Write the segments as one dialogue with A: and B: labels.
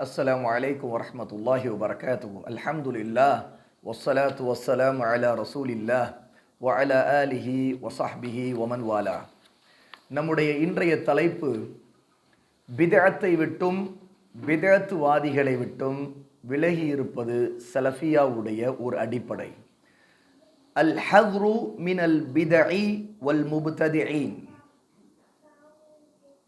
A: السلام عليكم ورحمة الله وبركاته الحمد لله والصلاة والسلام على رسول الله وعلى آله وصحبه ومن والاه. நம்முடைய இன்றைய தலைப்பு பிதஅத்தை விட்டும் பிதஅத்துவாதிகளை விட்டும் விலகி இருப்பது சலஃபியாவுடைய ஒரு அடிப்படை. அல் ஹத்ரு மினல் பிதஇ வல் முப்ததிஈன்.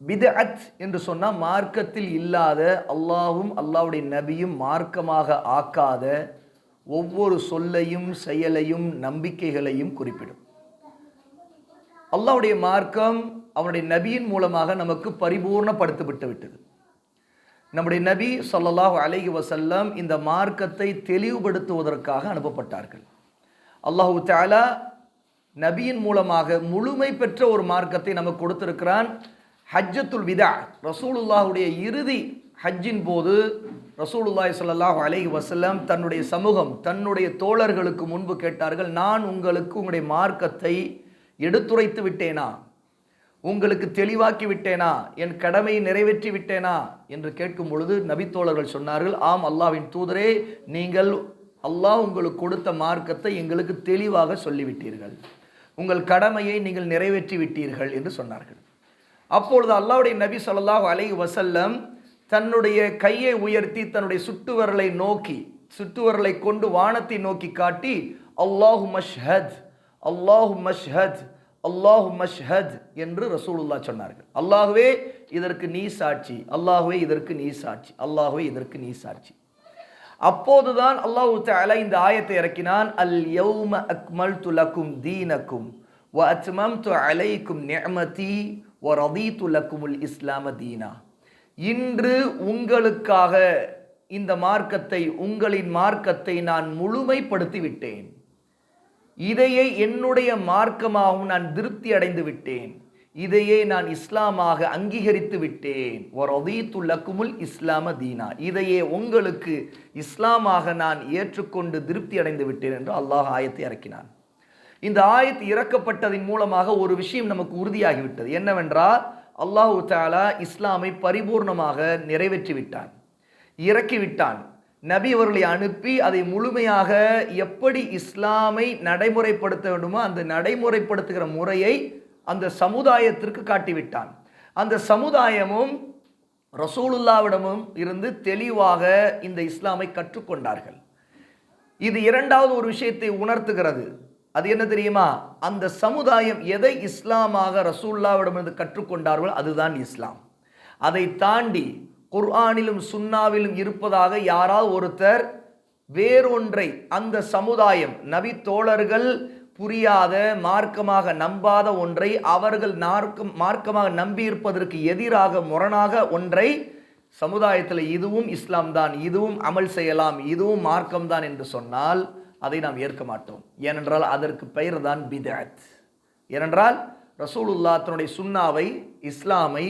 A: பிதஅத் என்று சொன்னால் மார்க்கத்தில் இல்லாத, அல்லாஹ்வும் அல்லாஹ்வுடைய நபியும் மார்க்கமாக ஆக்காத ஒவ்வொரு சொல்லையும் செயலையும் நம்பிக்கைகளையும் குறிப்பிடும். அல்லாஹ்வுடைய மார்க்கம் அவனுடைய நபியின் மூலமாக நமக்கு பரிபூர்ணப்படுத்தப்பட்டு விட்டது. நம்முடைய நபி ஸல்லல்லாஹு அலைஹி வஸல்லம் இந்த மார்க்கத்தை தெளிவுபடுத்துவதற்காக அனுப்பப்பட்டார்கள். அல்லாஹு தஆலா நபியின் மூலமாக முழுமை பெற்ற ஒரு மார்க்கத்தை நமக்கு கொடுத்திருக்கிறான். ஹஜ்ஜத்துல் விதா, ரசூலுல்லாஹுடைய இறுதி ஹஜ்ஜின் போது ரசூலுல்லாஹி ஸல்லல்லாஹு அலைஹி வஸல்லம் தன்னுடைய சமூகம், தன்னுடைய தோழர்களுக்கு முன்பு கேட்டார்கள், நான் உங்களுக்கு உங்களுடைய மார்க்கத்தை எடுத்துரைத்து விட்டேனா, உங்களுக்கு தெளிவாக்கி விட்டேனா, என் கடமையை நிறைவேற்றி விட்டேனா என்று கேட்கும் பொழுது நபித்தோழர்கள் சொன்னார்கள், ஆம் அல்லாஹ்வின் தூதரே, நீங்கள் அல்லாஹ் உங்களுக்கு கொடுத்த மார்க்கத்தை எங்களுக்கு தெளிவாக சொல்லிவிட்டீர்கள், உங்கள் கடமையை நீங்கள் நிறைவேற்றி விட்டீர்கள் என்று சொன்னார்கள். அப்பொழுது அல்லாஹ்வுடைய நபி ஸல்லல்லாஹு அலைஹி வஸல்லம் தன்னுடைய கையை உயர்த்தி தன்னுடைய சுட்டுவரலை நோக்கி, சுட்டுவரலை கொண்டு வானத்தை நோக்கி காட்டி, அல்லாஹு மஷ்ஹத் அல்லாஹு மஷ்ஹத் அல்லாஹு மஷ்ஹத் என்று ரசூலுல்லாஹ் சொன்னார்கள். அல்லாஹ்வே இதற்கு நீ சாட்சி, அல்லாஹ்வே இதற்கு நீ சாட்சி, அல்லாஹ்வே இதற்கு நீ சாட்சி. அப்போதுதான் அல்லாஹ் தஆலா இந்த ஆயத்தை இறக்கினான். அல் யௌம அக்மல்து லக்கும் தீனக்கும் வ அத்மம்து அலைக்கும் நிஅமதி வ ரதீது லக்குமுல் இஸ்லாம தீனா. இன்று உங்களுக்காக இந்த மார்க்கத்தை, உங்களின் மார்க்கத்தை நான் முழுமைப்படுத்தி விட்டேன், இதையே என்னுடைய மார்க்கமாகவும் நான் திருப்தி அடைந்து விட்டேன், இதையே நான் இஸ்லாமாக அங்கீகரித்து விட்டேன். வ ரதீது லக்குமுல் இஸ்லாம தீனா, இதையே உங்களுக்கு இஸ்லாமாக நான் ஏற்றுக்கொண்டு திருப்தி அடைந்து விட்டேன் என்று அல்லாஹ் ஆயத்தை இறக்கினான். இந்த ஆயத்து இறக்கப்பட்டதின் மூலமாக ஒரு விஷயம் நமக்கு உறுதியாகிவிட்டது. என்னவென்றால், அல்லாஹு தஆலா இஸ்லாமை பரிபூர்ணமாக நிறைவேற்றி விட்டான், இறக்கிவிட்டான். நபி அவர்களை அனுப்பி அதை முழுமையாக எப்படி இஸ்லாமை நடைமுறைப்படுத்த வேண்டுமோ அந்த நடைமுறைப்படுத்துகிற முறையை அந்த சமுதாயத்திற்கு காட்டிவிட்டான். அந்த சமுதாயமும் ரசூலுல்லாவிடமும் இருந்து தெளிவாக இந்த இஸ்லாமை கற்றுக்கொண்டார்கள். இது இரண்டாவது ஒரு விஷயத்தை உணர்த்துகிறது. அது என்ன தெரியுமா? அந்த சமுதாயம் எதை இஸ்லாமாக ரசூலுல்லாவிடமிருந்து கற்றுக்கொண்டார்களோ அதுதான் இஸ்லாம். அதை தாண்டி குர்ஆனிலும் சுன்னாவிலும் இருப்பதாக யாராவது ஒருத்தர் வேறொன்றை, அந்த சமுதாயம் நபி தோழர்கள் புரியாத, மார்க்கமாக நம்பாத ஒன்றை அவர்கள் மார்க்கமாக நம்பியிருப்பதற்கு எதிராக, முரணாக ஒன்றை சமுதாயத்தில் இதுவும் இஸ்லாம் தான், இதுவும் அமல் செய்யலாம், இதுவும் மார்க்கம்தான் என்று சொன்னால் அதை நாம் ஏற்க மாட்டோம். ஏனென்றால் அதற்கு பெயர் தான் பிதஅத். ஏனென்றால் ரசூலுல்லாஹ் தன்னுடைய சுன்னாவை, இஸ்லாமை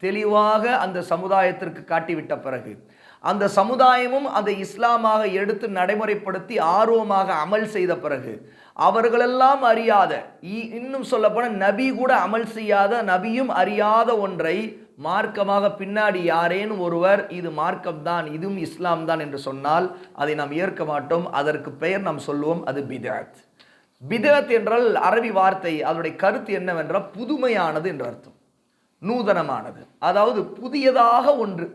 A: தெளிவாக அந்த சமுதாயத்திற்கு காட்டிவிட்ட பிறகு அந்த சமுதாயமும் அதை இஸ்லாமாக எடுத்து நடைமுறைப்படுத்தி ஆர்வமாக அமல் செய்த பிறகு அவர்களெல்லாம் அறியாத, இன்னும் சொல்லப்போனால் நபி கூட அமல் செய்யாத, நபியும் அறியாத ஒன்றை மார்க்கமாக பின்னாடி யாரேனும் ஒருவர் இது மார்க்கம்தான், இதுவும் இஸ்லாம் தான் என்று சொன்னால் அதை நாம் ஏற்க மாட்டோம். அதற்கு பெயர் நாம் சொல்லுவோம், அது பிதஅத். பிதஅத் என்றால் அரபி வார்த்தை, அதனுடைய கருத்து என்னவென்றால் புதுமையானது என்ற அர்த்தம், நூதனமானது, அதாவது புதியதாக ஒன்று.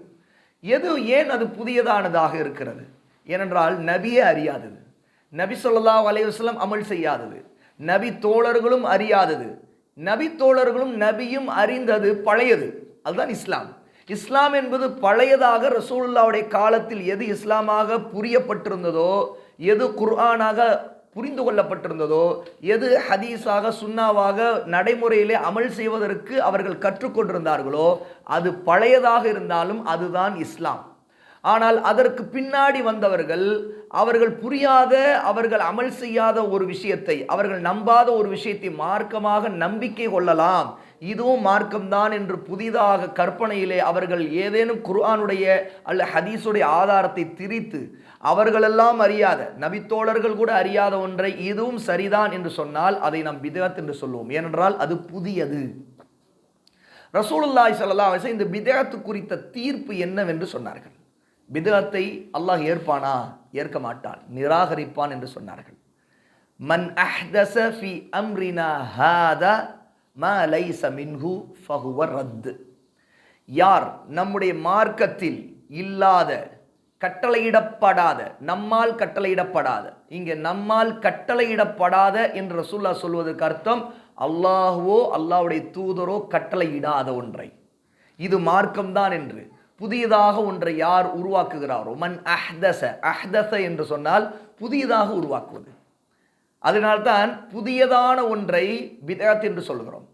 A: ஏன் அது புதியதானதாக இருக்கிறது? ஏனென்றால் நபியே அறியாதது, நபி ஸல்லல்லாஹு அலைஹி வஸல்லம் அமல் செய்யாதது, நபி தோழர்களும் அறியாதது, நபி தோழர்களும் நபியும் அறிந்தது பழையது. அதுதான் இஸ்லாம். இஸ்லாம் என்பது பழையதாக ரசூலுல்லாஹ்வுடைய காலத்தில் எது இஸ்லாமாக புரியப்பட்டிருந்ததோ, எது குர்ஆனாக புரிந்து கொள்ளப்பட்டிருந்ததோ, எது ஹதீஸாக சுன்னாவாக நடைமுறையிலே அமல் செய்வதற்கு அவர்கள் கற்றுக்கொண்டிருந்தார்களோ அது பழையதாக இருந்தாலும் அதுதான் இஸ்லாம். ஆனால் அதற்கு பின்னாடி வந்தவர்கள், அவர்கள் புரியாத, அவர்கள் அமல் செய்யாத ஒரு விஷயத்தை, அவர்கள் நம்பாத ஒரு விஷயத்தை மார்க்கமாக நம்பிக்கை கொள்ளலாம், இதுவும் மார்க்கம்தான் என்று புதிதாக கற்பனையிலே அவர்கள் ஏதேனும் குர்ஆனுடைய அல்ல ஹதீஸுடைய ஆதாரத்தை திரித்து அவர்களெல்லாம் அறியாத, நபித்தோழர்கள் கூட அறியாத ஒன்றை இதுவும் சரிதான் என்று சொன்னால் அதை நாம் பிதஅத் என்று சொல்லுவோம். ஏனென்றால் அது புதியது. ரசூலுல்லாஹி ஸல்லல்லாஹு அலைஹி வஸல்லம் இந்த பிதஅத் குறித்த தீர்ப்பு என்னவென்று சொன்னார்கள். பிதஅத்தை அல்லாஹ் ஏற்பானா? ஏற்க மாட்டான், நிராகரிப்பான் என்று சொன்னார்கள். மன் அஹ்தஸ ஃபி அம்ரினா ஹாதா மா லைஸ மின்ஹு ஃபஹுவ ரத். யார் நம்முடைய மார்க்கத்தில் இல்லாத, கட்டளையிடப்படாத, நம்மால் கட்டளையிடப்படாத, இங்கே நம்மால் கட்டளையிடப்படாத என்று ரசூலுல்லாஹ் சொல்வதற்கு அர்த்தம் அல்லாஹ்வோ அல்லாஹ்வுடைய தூதரோ கட்டளையிடாத ஒன்றை, இது மார்க்கம்தான் என்று புதியதாக ஒன்றை யார் உருவாக்குகிறாரோ, மன் அஹ்தஸ, அஹ்தஸ என்று சொன்னால் புதியதாக உருவாக்குவது. அதனால்தான் புதியதான ஒன்றை பிதஅத் என்று சொல்கிறோம்.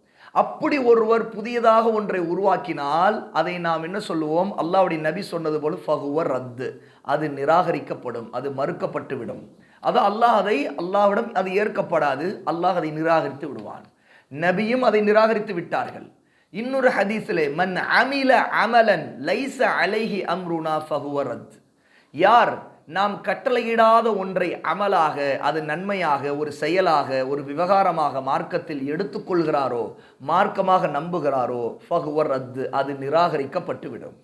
A: அப்படி ஒருவர் புதியதாக ஒன்றை உருவாக்கினால் அதை நாம் என்ன சொல்லுவோம்? அல்லாஹ்வுடைய நபி சொன்னது போல ஃபஹுவ ரத்து, அது நிராகரிக்கப்படும், அது மறுக்கப்பட்டு விடும். அது அல்லாஹ்விடம் அது ஏற்கப்படாது, அல்லாஹ் அதை நிராகரித்து விடுவான். நபியும் அதை நிராகரித்து விட்டார்கள். இன்னொரு ஹதீஸிலே மன் அமில அமலன் லைஸ அலைஹி அம்ருனா ஃபஹுவ ரத். யார் நாம் கட்டளையிடாத ஒன்றை அமலாக, அது நன்மையாக, ஒரு செயலாக, ஒரு விவகாரமாக மார்க்கத்தில் எடுத்துக்கொள்கிறாரோ, மார்க்கமாக நம்புகிறாரோ, ஃபஹுவ ரத், அது நிராகரிக்கப்பட்டுவிடும்.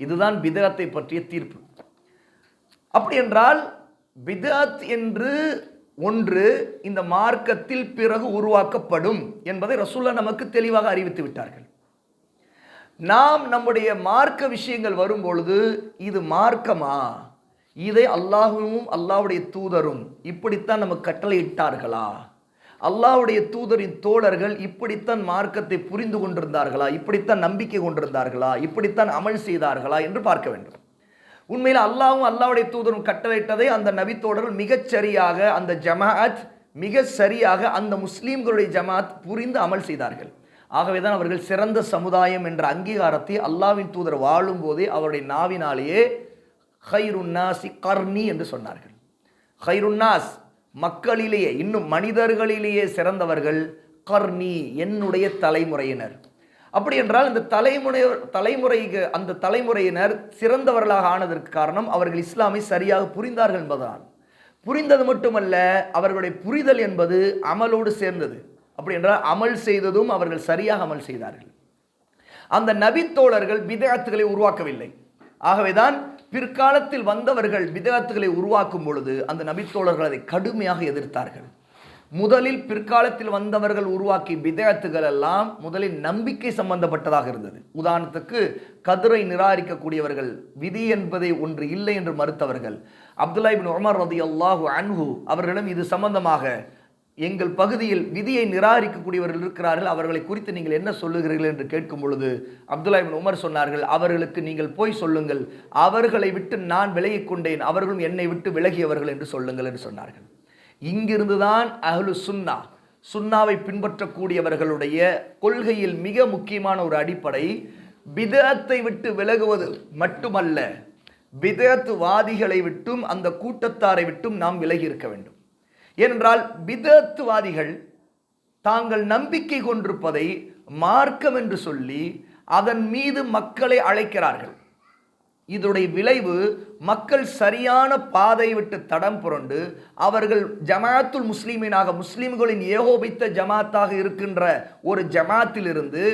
A: இதுதான் பிதஅத்தை பற்றிய தீர்ப்பு. அப்படி என்றால் பிதஅத் என்று ஒன்று இந்த மார்க்கத்தில் பிறகு உருவாக்கப்படும் என்பதை ரசூலுல்லாஹ் நமக்கு தெளிவாக அறிவித்து விட்டார்கள். நாம் நம்முடைய மார்க்க விஷயங்கள் வரும்பொழுது இது மார்க்கமா, இதை அல்லாஹ்வும் அல்லாஹ்வுடைய தூதரும் இப்படித்தான் நமக்கு கட்டளையிட்டார்களா, அல்லாஹ்வுடைய தூதரின் தோழர்கள் இப்படித்தான் மார்க்கத்தை புரிந்து கொண்டிருந்தார்களா, இப்படித்தான் நம்பிக்கை கொண்டிருந்தார்களா, இப்படித்தான் அமல் செய்தார்களா என்று பார்க்க வேண்டும். உண்மையில் அல்லாஹ்வும் அல்லாஹ்வுடைய தூதரும் கட்டளையிட்டதை அந்த நபி தோழர்கள் மிகச் சரியாக, அந்த ஜமாஅத் மிக சரியாக, அந்த முஸ்லீம்களுடைய ஜமாஅத் புரிந்து அமல் செய்தார்கள். ஆகவேதான் அவர்கள் சிறந்த சமுதாயம் என்ற அங்கீகாரத்தை அல்லாஹ்வின் தூதர் வாழும் போதே அவருடைய நாவினாலேயே ஹைருன்னாசி கர்னி என்று சொன்னார்கள். ஹைருன்னாஸ், மக்களிலேயே, இன்னும் மனிதர்களிலேயே சிறந்தவர்கள் கர்னி, என்னுடைய தலைமுறையினர். அப்படி என்றால் இந்த அந்த தலைமுறையினர் சிறந்தவர்களாக ஆனதற்கு காரணம் அவர்கள் இஸ்லாமை சரியாக புரிந்தார்கள் என்பதுதான். புரிந்தது மட்டுமல்ல, அவர்களுடைய புரிதல் என்பது அமலோடு சேர்ந்தது. அப்படி என்றால் அமல் செய்ததும் அவர்கள் சரியாக அமல் செய்தார்கள். அந்த நபி தோழர்கள் பிதஅத்துகளை உருவாக்கவில்லை. ஆகவேதான் பிற்காலத்தில் வந்தவர்கள் பிதஅத்துகளை உருவாக்கும் பொழுது அந்த நபித்தோழர்கள் அதை கடுமையாக எதிர்த்தார்கள். முதலில் பிற்காலத்தில் வந்தவர்கள் உருவாக்கிய பிதஅத்துகள் எல்லாம் முதலில் நம்பிக்கை சம்பந்தப்பட்டதாக இருந்தது. உதாரணத்துக்கு கதிரை நிராகரிக்கக்கூடியவர்கள், விதி என்பதை ஒன்று இல்லை என்று மறுத்தவர்கள். அப்துல்லாஹ் இப்னு உமர் ரலியல்லாஹு அன்ஹு அவர்களிடம் இது சம்பந்தமாக, எங்கள் பகுதியில் விதியை நிராகரிக்கக்கூடியவர்கள் இருக்கிறார்கள், அவர்களை குறித்து நீங்கள் என்ன சொல்லுகிறீர்கள் என்று கேட்கும் பொழுது அப்துல்லாஹ் இப்னு உமர் சொன்னார்கள், அவர்களுக்கு நீங்கள் போய் சொல்லுங்கள், அவர்களை விட்டு நான் விலகிக் கொண்டேன், அவர்களும் என்னை விட்டு விலகியவர்கள் என்று சொல்லுங்கள் என்று சொன்னார்கள். இங்கிருந்துதான் அஹ்லு சுன்னா, சுன்னாவை பின்பற்றக்கூடியவர்களுடைய கொள்கையில் மிக முக்கியமான ஒரு அடிப்படை, பிதஅத்தை விட்டு விலகுவது மட்டுமல்ல, பிதஅத்வாதிகளை விட்டும் அந்த கூட்டத்தாரை விட்டும் நாம் விலகி இருக்க வேண்டும். ஏனென்றால் பிதஅத்வாதிகள் தாங்கள் நம்பிக்கை கொண்டிருப்பதை மார்க்கம் என்று சொல்லி அதன் மீது மக்களை அழைக்கிறார்கள். இதனுடைய விளைவு மக்கள் சரியான பாதை விட்டு தடம் புரண்டு அவர்கள் ஜமாஅத்துல் முஸ்லிமீனாக, முஸ்லிம்களின் ஏகோபித்த ஜமாத்தாக இருக்கின்ற ஒரு ஜமாத்திலிருந்து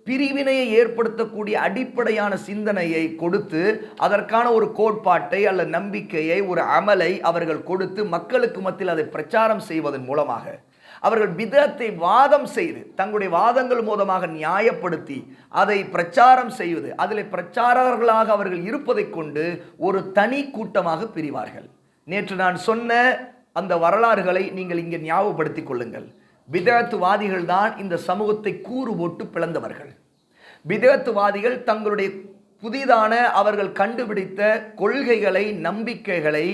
A: பிரிவினையை ஏற்படுத்தக்கூடிய அடிப்படையான சிந்தனையை கொடுத்து அதற்கான ஒரு கோட்பாட்டை அல்லது நம்பிக்கையை, ஒரு அமலை அவர்கள் கொடுத்து மக்களுக்கு மத்தியில் அதை பிரச்சாரம் செய்வதன் மூலமாக அவர்கள் பிதஅத்தை வாதம் செய்து தங்களுடைய வாதங்கள் மூலமாக நியாயப்படுத்தி அதை பிரச்சாரம் செய்வது, அதில் பிரச்சாரர்களாக அவர்கள் இருப்பதை கொண்டு ஒரு தனி கூட்டமாக பிரிவார்கள். நேற்று நான் சொன்ன அந்த வரலாறுகளை நீங்கள் இங்கே ஞாபகப்படுத்திக் கொள்ளுங்கள். பிதஅத்வாதிகள் தான் இந்த சமூகத்தை கூறு போட்டு பிளந்தவர்கள். பிதஅத்வாதிகள் தங்களுடைய புதிதான அவர்கள் கண்டுபிடித்த கொள்கைகளை, நம்பிக்கைகளை,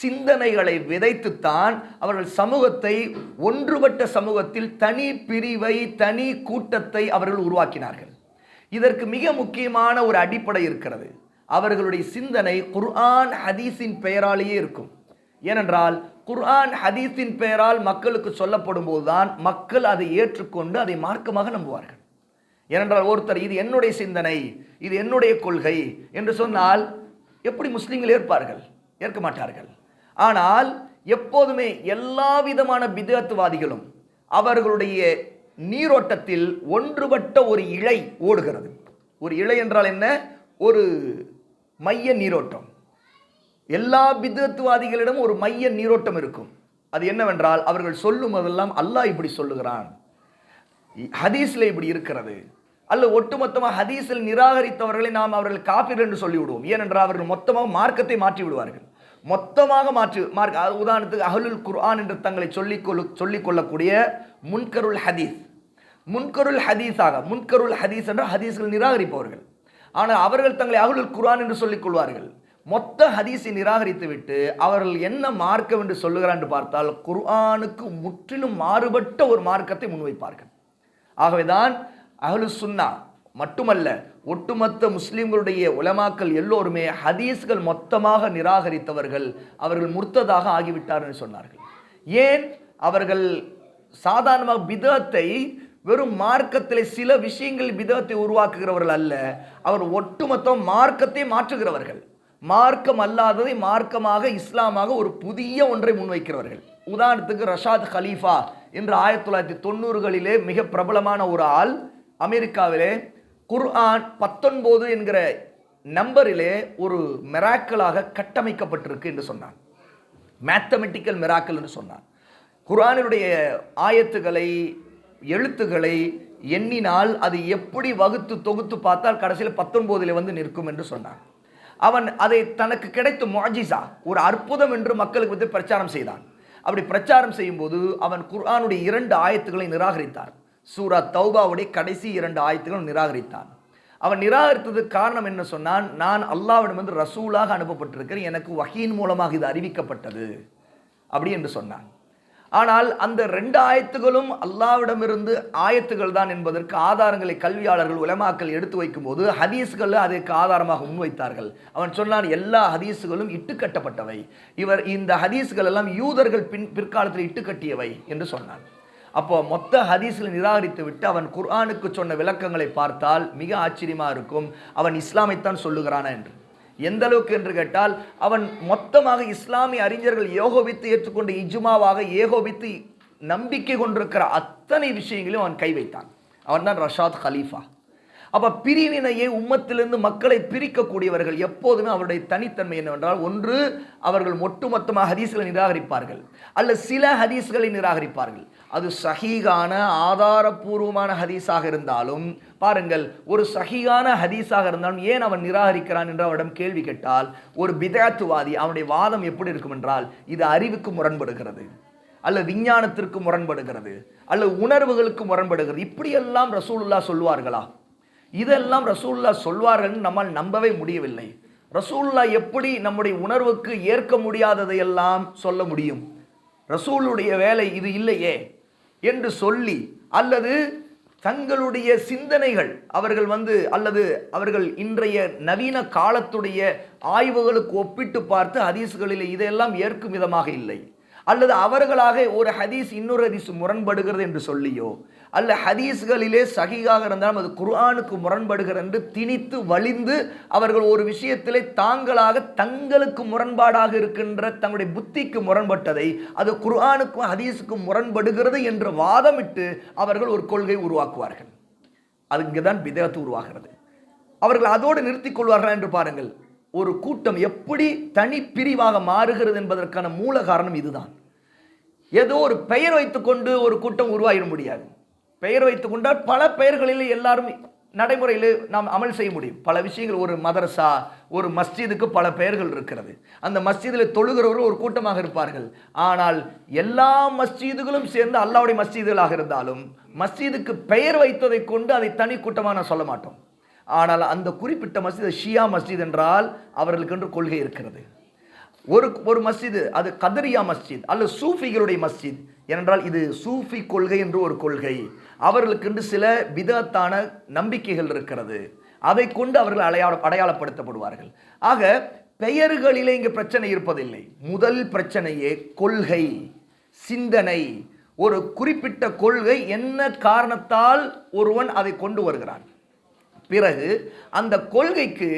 A: சிந்தனைகளை விதைத்துத்தான் அவர்கள் சமூகத்தை, ஒன்றுபட்ட சமூகத்தில் தனி பிரிவை, தனி கூட்டத்தை அவர்கள் உருவாக்கினார்கள். இதற்கு மிக முக்கியமான ஒரு அடிப்படை இருக்கிறது. அவர்களுடைய சிந்தனை குர்ஆன் ஹதீஸின் பெயராலேயே இருக்கும். ஏனென்றால் குர்ஆன் ஹதீஸின் பெயரால் மக்களுக்கு சொல்லப்படும் போதுதான் மக்கள் அதை ஏற்றுக்கொண்டு அதை மார்க்கமாக நம்புவார்கள். ஏனென்றால் ஒருத்தர் இது என்னுடைய சிந்தனை, இது என்னுடைய கொள்கை என்று சொன்னால் எப்படி முஸ்லிம்கள் ஏற்பார்கள்? ஏற்க மாட்டார்கள். ஆனால் எப்போதுமே எல்லா விதமான பிதஅத்வாதிகளும் அவர்களுடைய நீரோட்டத்தில் ஒன்றுபட்ட ஒரு இழை ஓடுகிறது. ஒரு இழை என்றால் என்ன? ஒரு மைய நீரோட்டம். எல்லா பிதத்துவாதிகளிடம் ஒரு மைய நீரோட்டம் இருக்கும். அது என்னவென்றால், அவர்கள் சொல்லும் போதெல்லாம் அல்லாஹ் இப்படி சொல்லுகிறான், ஹதீஸ்ல இப்படி இருக்கிறது, அல்ல ஒட்டுமொத்தமாக ஹதீஸில் நிராகரித்தவர்களை நாம் அவர்கள் காபிர் என்று சொல்லிவிடுவோம். ஏனென்றால் அவர்கள் மொத்தமாக மார்க்கத்தை மாற்றி விடுவார்கள். மொத்தமாக உதாரணத்துக்கு அஹ்லுல் குர்ஆன் என்று தங்களை சொல்லிக் கொள்ளக்கூடிய முன்கருல் ஹதீஸ், முன்கருல் ஹதீஸ் என்ற ஹதீஸ்கள் நிராகரிப்பவர்கள். ஆனால் அவர்கள் தங்களை அஹ்லுல் குர்ஆன் என்று சொல்லிக் கொள்வார்கள். மொத்த ஹதீஸை நிராகரித்து விட்டு அவர்கள் என்ன மார்க்கம் என்று சொல்லுகிறார் என்று பார்த்தால், குர்ஆனுக்கு முற்றிலும் மாறுபட்ட ஒரு மார்க்கத்தை முன்வைப்பார்கள். ஆகவேதான் அஹ்லு சுன்னா மட்டுமல்ல, ஒட்டுமொத்த முஸ்லிம்களுடைய உலமாக்கள் எல்லோருமே ஹதீஸ்கள் மொத்தமாக நிராகரித்தவர்கள், அவர்கள் முர்த்ததாக ஆகிவிட்டார் என்று சொன்னார்கள். ஏன்? அவர்கள் சாதாரணமாக பிதத்தை வெறும் மார்க்கத்திலே சில விஷயங்கள் பிதத்தை உருவாக்குகிறவர்கள் அல்ல, அவர் ஒட்டுமொத்த மார்க்கத்தை மாற்றுகிறவர்கள். மார்க்கம் அல்லாததை மார்க்கமாக இஸ்லாமாக ஒரு புதிய ஒன்றை முன்வைக்கிறவர்கள். உதாரணத்துக்கு ரஷாத் கலீஃபா என்று 1990களிலே மிக பிரபலமான ஒரு ஆள் அமெரிக்காவிலே குர்ஆன் 19 என்கிற நம்பரிலே ஒரு மிராக்கலாக கட்டமைக்கப்பட்டிருக்கு என்று சொன்னான். மேத்தமெட்டிக்கல் மிராக்கல் என்று சொன்னான். குர்ஆனுடைய ஆயத்துக்களை எழுத்துக்களை எண்ணினால் அது எப்படி வகுத்து தொகுத்து பார்த்தால் கடைசியில் 19 வந்து நிற்கும் என்று சொன்னான். அவன் அதை தனக்கு கிடைத்த முஅஜிஸா, ஒரு அற்புதம் என்று மக்களுக்கு வந்து பிரச்சாரம் செய்தான். அப்படி பிரச்சாரம் செய்யும் போது அவன் குர்ஆனுடைய 2 ஆயத்துக்களை நிராகரித்தான். சூரா தௌபாவுடைய கடைசி 2 ஆயத்துக்களும் நிராகரித்தான். அவன் நிராகரித்ததுக்கு காரணம் என்ன சொன்னான்? நான் அல்லாஹ்விடம் வந்து ரசூலாக அனுப்பப்பட்டிருக்கிறேன், எனக்கு வஹீன் மூலமாக இது அறிவிக்கப்பட்டது அப்படி என்று சொன்னான். ஆனால் அந்த 2 ஆயத்துகளும் அல்லாஹ்விடமிருந்து ஆயத்துகள் தான் என்பதற்கு ஆதாரங்களை கல்வியாளர்கள் உலமாக்கள் எடுத்து வைக்கும் போது ஹதீஸ்கள் அதற்கு ஆதாரமாக முன்வைத்தார்கள். அவன் சொன்னான், எல்லா ஹதீஸ்களும் இட்டுக்கட்டப்பட்டவை, இந்த ஹதீஸ்கள் எல்லாம் யூதர்கள் பிற்காலத்தில் இட்டுக்கட்டியவை என்று சொன்னான். அப்போ மொத்த ஹதீஸ்களை நிராகரித்து விட்டு அவன் குர்ஆனுக்கு சொன்ன விளக்கங்களை பார்த்தால் மிக ஆச்சரியமாக இருக்கும். அவன் இஸ்லாமைத்தான் சொல்லுகிறானா என்று. எந்த அளவுக்கு என்று கேட்டால், அவன் மொத்தமாக இஸ்லாமிய அறிஞர்கள் ஏகோபித்து ஏற்றுக்கொண்டு இஜ்மாவாக ஏகோபித்து நம்பிக்கை கொண்டிருக்கிற அத்தனை விஷயங்களையும் அவன் கை வைத்தான். அவன் தான் ரஷாத் கலீஃபா. அப்போ பிரிவினையை உம்மத்திலிருந்து மக்களை பிரிக்கக்கூடியவர்கள் எப்போதுமே அவருடைய தனித்தன்மை என்னவென்றால், ஒன்று அவர்கள் ஒட்டுமொத்தமாக ஹதீஸ்களை நிராகரிப்பார்கள், அல்ல சில ஹதீஸ்களை நிராகரிப்பார்கள். அது சஹீகான ஆதாரபூர்வமான ஹதீஸாக இருந்தாலும் பாருங்கள், ஒரு சஹீகான ஹதீஸாக இருந்தாலும் ஏன் அவன் நிராகரிக்கிறான் என்று அவரிடம் கேள்வி கேட்டால், ஒரு பிதஅத்துவாதி அவனுடைய வாதம் எப்படி இருக்கும் என்றால், இது அறிவுக்கு முரண்படுகிறது, அல்ல விஞ்ஞானத்திற்கு முரண்படுகிறது, அல்ல உணர்வுகளுக்கு முரண்படுகிறது. இப்படியெல்லாம் ரசூலுல்லாஹ் சொல்வார்களா? இதெல்லாம் ரசூலுல்லாஹ் சொல்வார்கள் நம்மால் நம்பவே முடியவில்லை. ரசூலுல்லாஹ் எப்படி நம்முடைய உணர்வுக்கு ஏற்க முடியாததையெல்லாம் சொல்ல முடியும்? ரசூலுடைய வேலை இது இல்லையே என்று சொல்லி, அல்லது தங்களுடைய சிந்தனைகள் அவர்கள் அல்லது அவர்கள் இன்றைய நவீன காலத்துடைய ஆய்வுகளுக்கு ஒப்பிட்டு பார்த்து ஹதீஸ்களில் இதையெல்லாம் ஏற்கும் விதமாக இல்லை, அல்லது அவர்களாக ஒரு ஹதீஸ் இன்னொரு ஹதீஸ் முரண்படுகிறது என்று சொல்லியோ, அல்ல ஹதீஸ்களிலே சஹீஹாக இருந்தாலும் அது குர்ஆனுக்கு முரண்படுகிறது என்று திணித்து வலிந்து அவர்கள் ஒரு விஷயத்திலே தாங்களாக தங்களுக்கு முரண்பாடாக இருக்கின்ற தங்களுடைய புத்திக்கு முரண்பட்டதை அது குர்ஆனுக்கும் ஹதீஸுக்கும் முரண்படுகிறது என்று வாதமிட்டு அவர்கள் ஒரு கொள்கை உருவாக்குவார்கள். அது இங்கே தான் பிதஅத் உருவாகிறது. அவர்கள் அதோடு நிறுத்திக் கொள்வார்கள் என்று பாருங்கள். ஒரு கூட்டம் எப்படி தனிப்பிரிவாக மாறுகிறது என்பதற்கான மூல காரணம் இதுதான். ஏதோ ஒரு பெயர் வைத்துக்கொண்டு ஒரு கூட்டம் உருவாகிட முடியாது. பெயர் வைத்துக் கொண்டால் பல பெயர்களில் எல்லாரும் நடைமுறையில் நாம் அமல் செய்ய முடியும். பல விஷயங்கள், ஒரு மதரசா, ஒரு மஸ்ஜிதுக்கு பல பெயர்கள் இருக்கிறது. அந்த மஸ்ஜிதில் தொழுகிறவர்கள் ஒரு கூட்டமாக இருப்பார்கள். ஆனால் எல்லா மஸ்ஜிதுகளும் சேர்ந்து அல்லாஹ்வுடைய மஸ்ஜிதுகளாக இருந்தாலும் மஸ்ஜிதுக்கு பெயர் வைத்ததை கொண்டு அதை தனி கூட்டமாக நான் சொல்ல மாட்டோம். ஆனால் அந்த குறிப்பிட்ட மஸ்ஜித் ஷியா மஸ்ஜித் என்றால் அவர்களுக்கு என்று கொள்கை இருக்கிறது. ஒரு மஸ்ஜிது அது கதரியா மஸ்ஜித் அல்லது சூஃபிகளுடைய மஸ்ஜித் என்றால் இது சூஃபி கொள்கை என்று ஒரு கொள்கை. அவர்களுக்கு சில பிதஅத்தான நம்பிக்கைகள் இருக்கிறது. அதை கொண்டு அவர்கள் அடையாளப்படுத்தப்படுவார்கள். ஆக பெயர்களிலே இங்கு பிரச்சனை இருப்பதில்லை. முதல் பிரச்சனையே கொள்கை, சிந்தனை. ஒரு குறிப்பிட்ட கொள்கை என்ன காரணத்தால் ஒருவன் அதை கொண்டு வருகிறான். பிறகு அந்த கொள்கைக்கு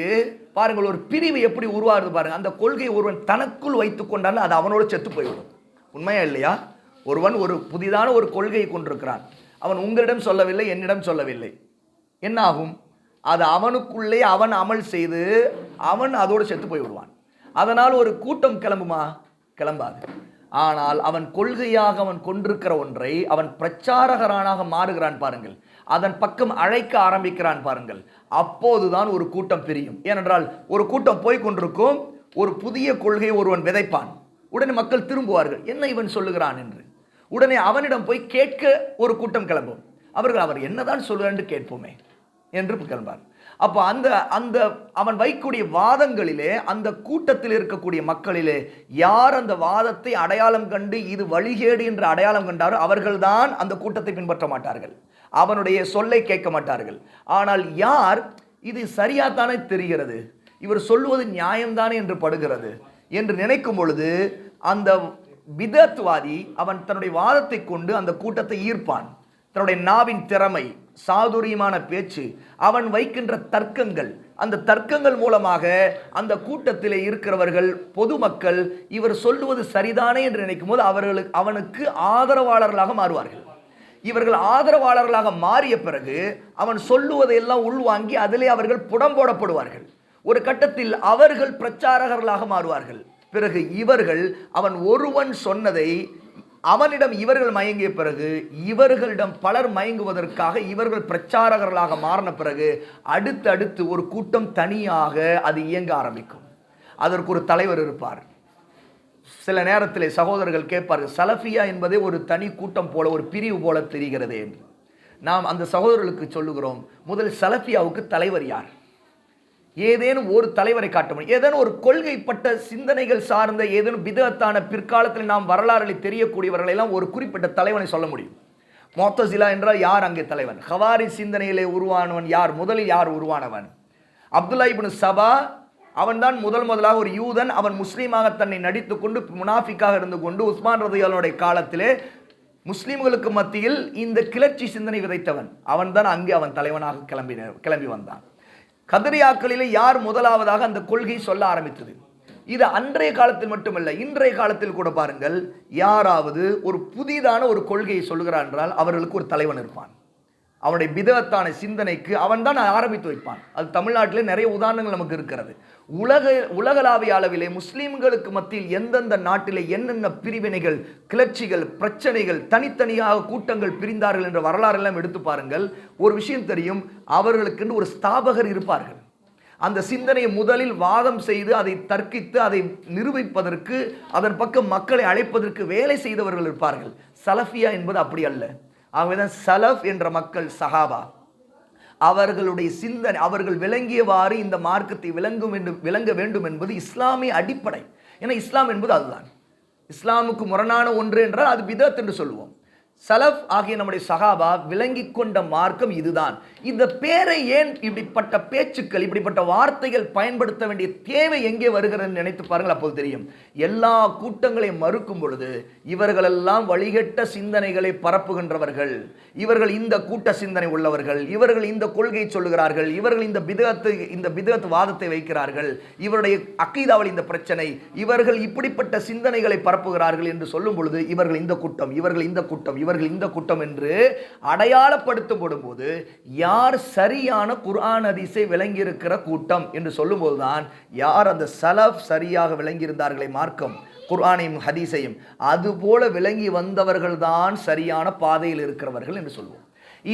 A: பாருங்கள் ஒரு பிரிவு எப்படி உருவாகுது பாருங்கள். அந்த கொள்கையை ஒருவன் தனக்குள் வைத்துக் கொண்டால் அது அவனோடு செத்து போய்விடும். உண்மையா இல்லையா? ஒருவன் ஒரு புதிதான ஒரு கொள்கையை கொண்டிருக்கிறான். அவன் உங்களிடம் சொல்லவில்லை, என்னிடம் சொல்லவில்லை. என்ன ஆகும்? அது அவனுக்குள்ளே அவன் அமல் செய்து அவன் அதோடு செத்து போய் விடுவான். அதனால் ஒரு கூட்டம் கிளம்புமா? கிளம்பாது. ஆனால் அவன் கொள்கையாக அவன் கொண்டிருக்கிற ஒன்றை அவன் பிரச்சாரகரானாக மாறுகிறான் பாருங்கள், அதன் பக்கம் அழைக்க ஆரம்பிக்கிறான் பாருங்கள், அப்போதுதான் ஒரு கூட்டம் பிரியும். ஏனென்றால் ஒரு கூட்டம் போய் கொண்டிருக்கும், ஒரு புதிய கொள்கையை ஒருவன் விதைப்பான், உடனே மக்கள் திரும்புவார்கள், என்ன இவன் சொல்லுகிறான் என்று. உடனே அவனிடம் போய் கேட்க ஒரு கூட்டம் கிளம்பும். அவர் என்னதான் சொல்லுகிறார் என்று கேட்போமே என்று கிளம்பார். அப்போ அந்த அந்த அவன் வைக்கக்கூடிய வாதங்களிலே, அந்த கூட்டத்தில் இருக்கக்கூடிய மக்களிலே யார் அந்த வாதத்தை அடையாளம் கண்டு இது வழிகேடு என்று அடையாளம் கண்டாரோ அவர்கள்தான் அந்த கூட்டத்தை பின்பற்ற மாட்டார்கள், அவனுடைய சொல்லை கேட்க மாட்டார்கள். ஆனால் யார் இது சரியாத்தானே தெரிகிறது, இவர் சொல்லுவது நியாயம்தானே என்று படுகிறது என்று நினைக்கும் பொழுது அந்த பிதத்வாதி அவன் தன்னுடைய வாதத்தை கொண்டு அந்த கூட்டத்தை ஈர்ப்பான். தன்னுடைய நாவின் திறமை, சாதுரியமான பேச்சு, அவன் வைக்கின்ற தர்க்கங்கள், அந்த தர்க்கங்கள் மூலமாக அந்த கூட்டத்தில் இருக்கிறவர்கள், பொதுமக்கள் இவர் சொல்லுவது சரிதானே என்று நினைக்கும் போது அவனுக்கு ஆதரவாளர்களாக மாறுவார்கள். இவர்கள் ஆதரவாளர்களாக மாறிய பிறகு அவன் சொல்லுவதையெல்லாம் உள்வாங்கி அதிலே அவர்கள் புடம்போடப்படுவார்கள். ஒரு கட்டத்தில் அவர்கள் பிரச்சாரகர்களாக மாறுவார்கள். பிறகு இவர்கள் அவன் ஒருவன் சொன்னதை அவனிடம் இவர்கள் மயங்கிய பிறகு இவர்களிடம் பலர் மயங்குவதற்காக இவர்கள் பிரச்சாரகர்களாக மாறின பிறகு அடுத்தடுத்து ஒரு கூட்டம் தனியாக அது இயங்க ஆரம்பிக்கும். அதற்கு ஒரு தலைவர் இருப்பார். சில நேரத்தில் சகோதரர்கள் கேட்பார்கள், சலஃபியா என்பதே ஒரு தனி கூட்டம் போல, ஒரு பிரிவு போல தெரிகிறது என்று. நாம் அந்த சகோதரர்களுக்கு சொல்லுகிறோம், முதல் சலஃபியாவுக்கு தலைவர் யார்? ஏதேனும் ஒரு தலைவரை காட்ட முடியும். ஏதேனும் ஒரு கொள்கைப்பட்ட சிந்தனைகள் சார்ந்த ஏதேனும் பிதத்தான பிற்காலத்தில் நாம் வரலாறுகளில் தெரியக்கூடியவர்களை எல்லாம் ஒரு குறிப்பிட்ட தலைவனை சொல்ல முடியும். முஅத்தஸிலா என்றால் யார் அங்கே தலைவன்? ஹவாரிஜ் சிந்தனையிலே உருவானவன் யார்? முதலில் யார் உருவானவன்? அப்துல்லா இப்னு சபா, அவன்தான் முதலாக ஒரு யூதன். அவன் முஸ்லீமாக தன்னை நடித்துக் கொண்டு முனாஃபிக்காக இருந்து கொண்டு உஸ்மான் ரலியல்லாஹு காலத்திலே முஸ்லீம்களுக்கு மத்தியில் இந்த கிளர்ச்சி சிந்தனை விதைத்தவன். அவன்தான் அங்கே அவன் தலைவனாக கிளம்பி வந்தான். கதரியாக்களிலே யார் முதலாவதாக அந்த கொள்கை சொல்ல ஆரம்பித்தது? இது அன்றைய காலத்தில் மட்டுமல்ல, இன்றைய காலத்தில் கூட பாருங்கள், யாராவது ஒரு புதிதான ஒரு கொள்கையை சொல்லுகிறார் என்றால் அவர்களுக்கு ஒரு தலைவன் இருப்பான். அவனுடைய பிதத்தான சிந்தனைக்கு அவன் தான் ஆரம்பித்து வைப்பான். அது தமிழ்நாட்டிலே நிறைய உதாரணங்கள் நமக்கு இருக்கிறது. உலகளாவிய அளவிலே முஸ்லீம்களுக்கு மத்தியில் எந்தெந்த நாட்டிலே என்னென்ன பிரிவினைகள், கிளர்ச்சிகள், பிரச்சனைகள், தனித்தனியாக கூட்டங்கள் பிரிந்தார்கள் என்ற வரலாறு எல்லாம் எடுத்து பாருங்கள். ஒரு விஷயம் தெரியும், அவர்களுக்கு ஒரு ஸ்தாபகர் இருப்பார்கள். அந்த சிந்தனையை முதலில் வாதம் செய்து அதை தர்க்கித்து அதை நிரூபிப்பதற்கு, அதன் பக்கம் மக்களை அழைப்பதற்கு வேலை செய்தவர்கள் இருப்பார்கள். சலஃபியா என்பது அப்படி அல்ல. ஆகவேதான் சலஃப் என்ற மக்கள் சஹாபா, அவர்களுடைய சிந்தனை, அவர்கள் விளங்கியவாறு இந்த மார்க்கத்தை விளங்க வேண்டும் என்பது இஸ்லாமிய அடிப்படை. ஏன்னா இஸ்லாம் என்பது அதுதான். இஸ்லாமுக்கு முரணான ஒன்று என்றால் அது பிதத் என்று சொல்லுவோம். சலஃப் ஆகிய நம்முடைய சஹாபா விளங்கி கொண்ட மார்க்கம் இதுதான். இந்த பேரை ஏன் இப்படிப்பட்ட பேச்சுக்கள், இப்படிப்பட்ட வார்த்தைகள் பயன்படுத்த வேண்டிய தேவை எங்கே வருகிறது நினைத்து பாருங்கள், அப்போது தெரியும். எல்லா கூட்டங்களையும் மறுக்கும் பொழுது இவர்களெல்லாம் வழிகட்ட சிந்தனைகளை பரப்புகின்றவர்கள், இவர்கள் இந்த கூட்ட சிந்தனை உள்ளவர்கள், இவர்கள் இந்த கொள்கை சொல்லுகிறார்கள், இவர்கள் இந்த பிதத் வாதத்தை வைக்கிறார்கள், இவருடைய அக்கீதாவில் இந்த பிரச்சனை, இவர்கள் இப்படிப்பட்ட சிந்தனைகளை பரப்புகிறார்கள் என்று சொல்லும் பொழுது இவர்கள் இந்த கூட்டம், இவர்கள் இந்த கூட்டம், இவர்கள் இந்த கூட்டம் என்று அடையாளப்படுத்தப்படும் போது யார் சரியான குர்ஆன் ஹதீஸை விளங்கி இருக்கிற கூட்டம் என்று சொல்லும் போதுதான் யார் அந்த சலஃப் சரியாக விளங்கி இருந்தார்களே மார்க்கம், குர்ஆனையும் ஹதீஸையும் அதுபோல விளங்கி வந்தவர்கள் தான் சரியான பாதையில் இருக்கிறவர்கள் என்று சொல்வோம்.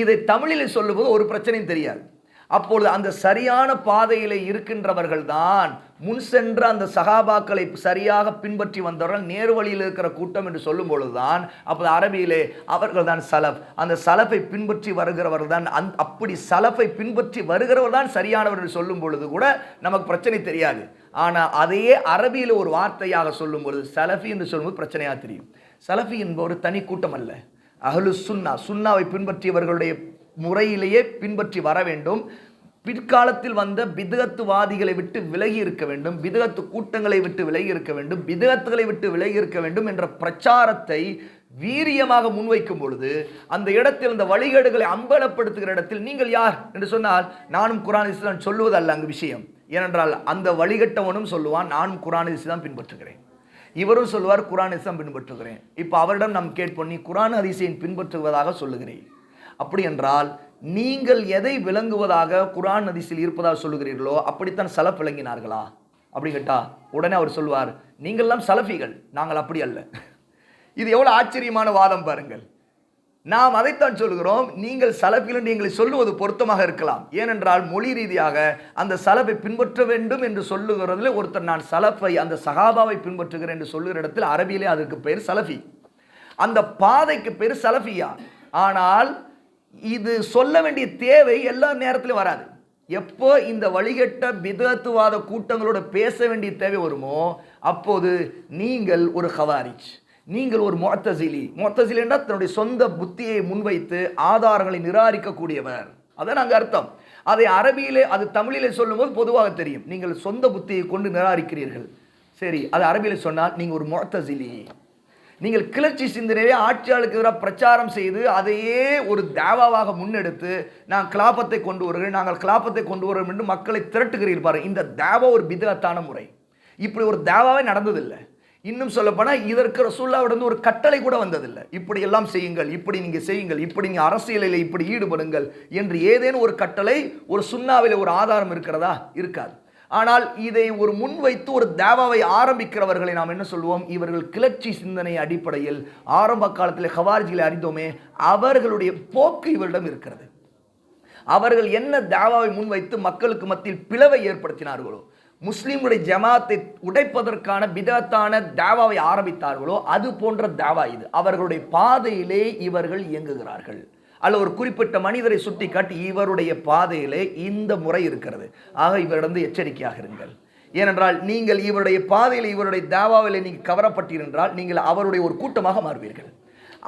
A: இதை தமிழில் சொல்லும்போது ஒரு பிரச்சனையும் தெரியாது. அப்பொழுது அந்த சரியான பாதையில் இருக்கின்றவர்கள் தான் முன் சென்ற அந்த சஹாபாக்களை சரியாக பின்பற்றி வந்தவர்கள் நேர் வழியில் இருக்கிற கூட்டம் என்று சொல்லும் பொழுதுதான் அப்போது அரபியிலே அவர்கள் தான் சலஃப். அந்த சலஃபை பின்பற்றி வருகிறவர்கள் தான், அப்படி சலஃபை பின்பற்றி வருகிறவர் தான் சரியானவர்கள் சொல்லும் பொழுது கூட நமக்கு பிரச்சனை தெரியாது. ஆனால் அதையே அரபியில் ஒரு வார்த்தையாக சொல்லும் பொழுது சலஃபி என்று சொல்லும்போது பிரச்சனையாக தெரியும். சலஃபி என்ப ஒரு தனி கூட்டம் அல்ல. அஹ்லு சுன்னா, சுன்னாவை பின்பற்றியவர்களுடைய முறையிலேயே பின்பற்றி வர வேண்டும். பிற்காலத்தில் வந்த பிதத்துவாதிகளை விட்டு விலகி இருக்க வேண்டும், பிதத்து கூட்டங்களை விட்டு விலகி இருக்க வேண்டும், பிதத்துகளை விட்டு விலகி இருக்க வேண்டும் என்ற பிரச்சாரத்தை வீரியமாக முன்வைக்கும் பொழுது அந்த இடத்தில் அந்த வழிகேடுகளை அம்பலப்படுத்துகிற இடத்தில் நீங்கள் யார் என்று சொன்னால் நானும் குர்ஆன் ஹதீஸ் சொல்லுவதல்ல அங்கு விஷயம். ஏனென்றால் அந்த வழிகட்டவனும் சொல்லுவான் நானும் குர்ஆன் ஹதீஸ் தான் பின்பற்றுகிறேன், இவரும் சொல்லுவார் குர்ஆன் ஹதீஸ் தான் பின்பற்றுகிறேன். இப்போ அவரிடம் நாம் கேட்போம், நீ குர்ஆன் ஹதீஸை பின்பற்றுவதாக சொல்லுகிறேன், அப்படி என்றால் நீங்கள் எதை விளங்குவதாக குர்ஆன் ஹதீஸில் இருப்பதாக சொல்லுகிறீர்களோ அப்படித்தான் சலஃப் விளங்கினார்களா? அப்படின்னு கேட்டா உடனே அவர் சொல்வார், நீங்கள்லாம் சலஃபிகள், நாங்கள் அப்படி அல்ல. இது எவ்வளவு ஆச்சரியமான வாதம் பாருங்கள். நாம் அதைத்தான் சொல்கிறோம், நீங்கள் சலஃபிகள் நீங்களை சொல்லுவது பொருத்தமாக இருக்கலாம். ஏனென்றால் மொழி ரீதியாக அந்த சலஃபை பின்பற்ற வேண்டும் என்று சொல்லுகிறதுல ஒருத்தர் நான் சலஃபை அந்த சஹாபாவை பின்பற்றுகிறேன் என்று சொல்லுகிற இடத்தில் அரபியிலே அதற்கு பெயர் சலஃபி, அந்த பாதைக்கு பேர் சலஃபியா. ஆனால் இது சொல்ல வேண்டிய தேவை எல்லா நேரத்திலும் வராது. எப்போ இந்த வழிகட்ட பிதத்துவாத கூட்டங்களோட பேச வேண்டிய தேவை வருமோ அப்போது நீங்கள் ஒரு ஹவாரிஜ், நீங்கள் ஒரு முஅத்தஸிலி. முஅத்தஸிலி என்றால் தன்னுடைய சொந்த புத்தியை முன்வைத்து ஆதாரங்களை நிராகரிக்கக்கூடியவர், அதான் அங்கே அர்த்தம். அதை அரபியிலே அது தமிழிலே சொல்லும்போது பொதுவாக தெரியும், நீங்கள் சொந்த புத்தியை கொண்டு நிராகரிக்கிறீர்கள். சரி, அது அரபியில் சொன்னால் நீங்கள் ஒரு முஅத்தஸிலி, நீங்கள் கிளர்ச்சி சிந்தனையே ஆட்சியாளருக்கு எதிராக பிரச்சாரம் செய்து அதையே ஒரு தாவாவாக முன்னெடுத்து நான் கிலாபத்தை கொண்டு வருகிறேன், நாங்கள் கிலாபத்தை கொண்டு வருவோம் என்று மக்களை திரட்டுகிறீர்கள். இந்த தாவா ஒரு பிதத்தான முறை. இப்படி ஒரு தாவாவே நடந்ததில்லை. இன்னும் சொல்லப்போனால் இதற்கு ரசூலுல்லாஹ்விடம் ஒரு கட்டளை கூட வந்ததில்லை. இப்படி எல்லாம் செய்யுங்கள், இப்படி நீங்கள் செய்யுங்கள், இப்படி நீங்கள் அரசியலில் இப்படி ஈடுபடுங்கள் என்று ஏதேனும் ஒரு கட்டளை ஒரு சுன்னாவில் ஒரு ஆதாரம் இருக்கிறதா? இருக்காது. ஆனால் இதை ஒரு முன்வைத்து ஒரு தாவாவை ஆரம்பிக்கிறவர்களை நாம் என்ன சொல்வோம்? இவர்கள் கிளர்ச்சி சிந்தனை அடிப்படையில் ஆரம்ப காலத்தில் ஹவாரிஜிகளை அறிந்தோமே, அவர்களுடைய போக்கு இவரிடம் இருக்கிறது. அவர்கள் என்ன தாவாவை முன்வைத்து மக்களுக்கு மத்தியில் பிளவை ஏற்படுத்தினார்களோ, முஸ்லிம்களுடைய ஜமாத்தை உடைப்பதற்கான பிதத்தான தாவாவை ஆரம்பித்தார்களோ, அது போன்ற தாவா இது. அவர்களுடைய பாதையிலே இவர்கள் இயங்குகிறார்கள். அல்ல ஒரு குறிப்பிட்ட மனிதரை சுட்டி காட்டி இவருடைய பாதையிலே இந்த முறை இருக்கிறது, ஆக இவரிடம் எச்சரிக்கையாக இருங்கள். ஏனென்றால் நீங்கள் இவருடைய பாதையில் இவருடைய தாவாவில் நீங்கள் கவரப்பட்டீர்கள், நீங்கள் அவருடைய ஒரு கூட்டமாக மாறுவீர்கள்.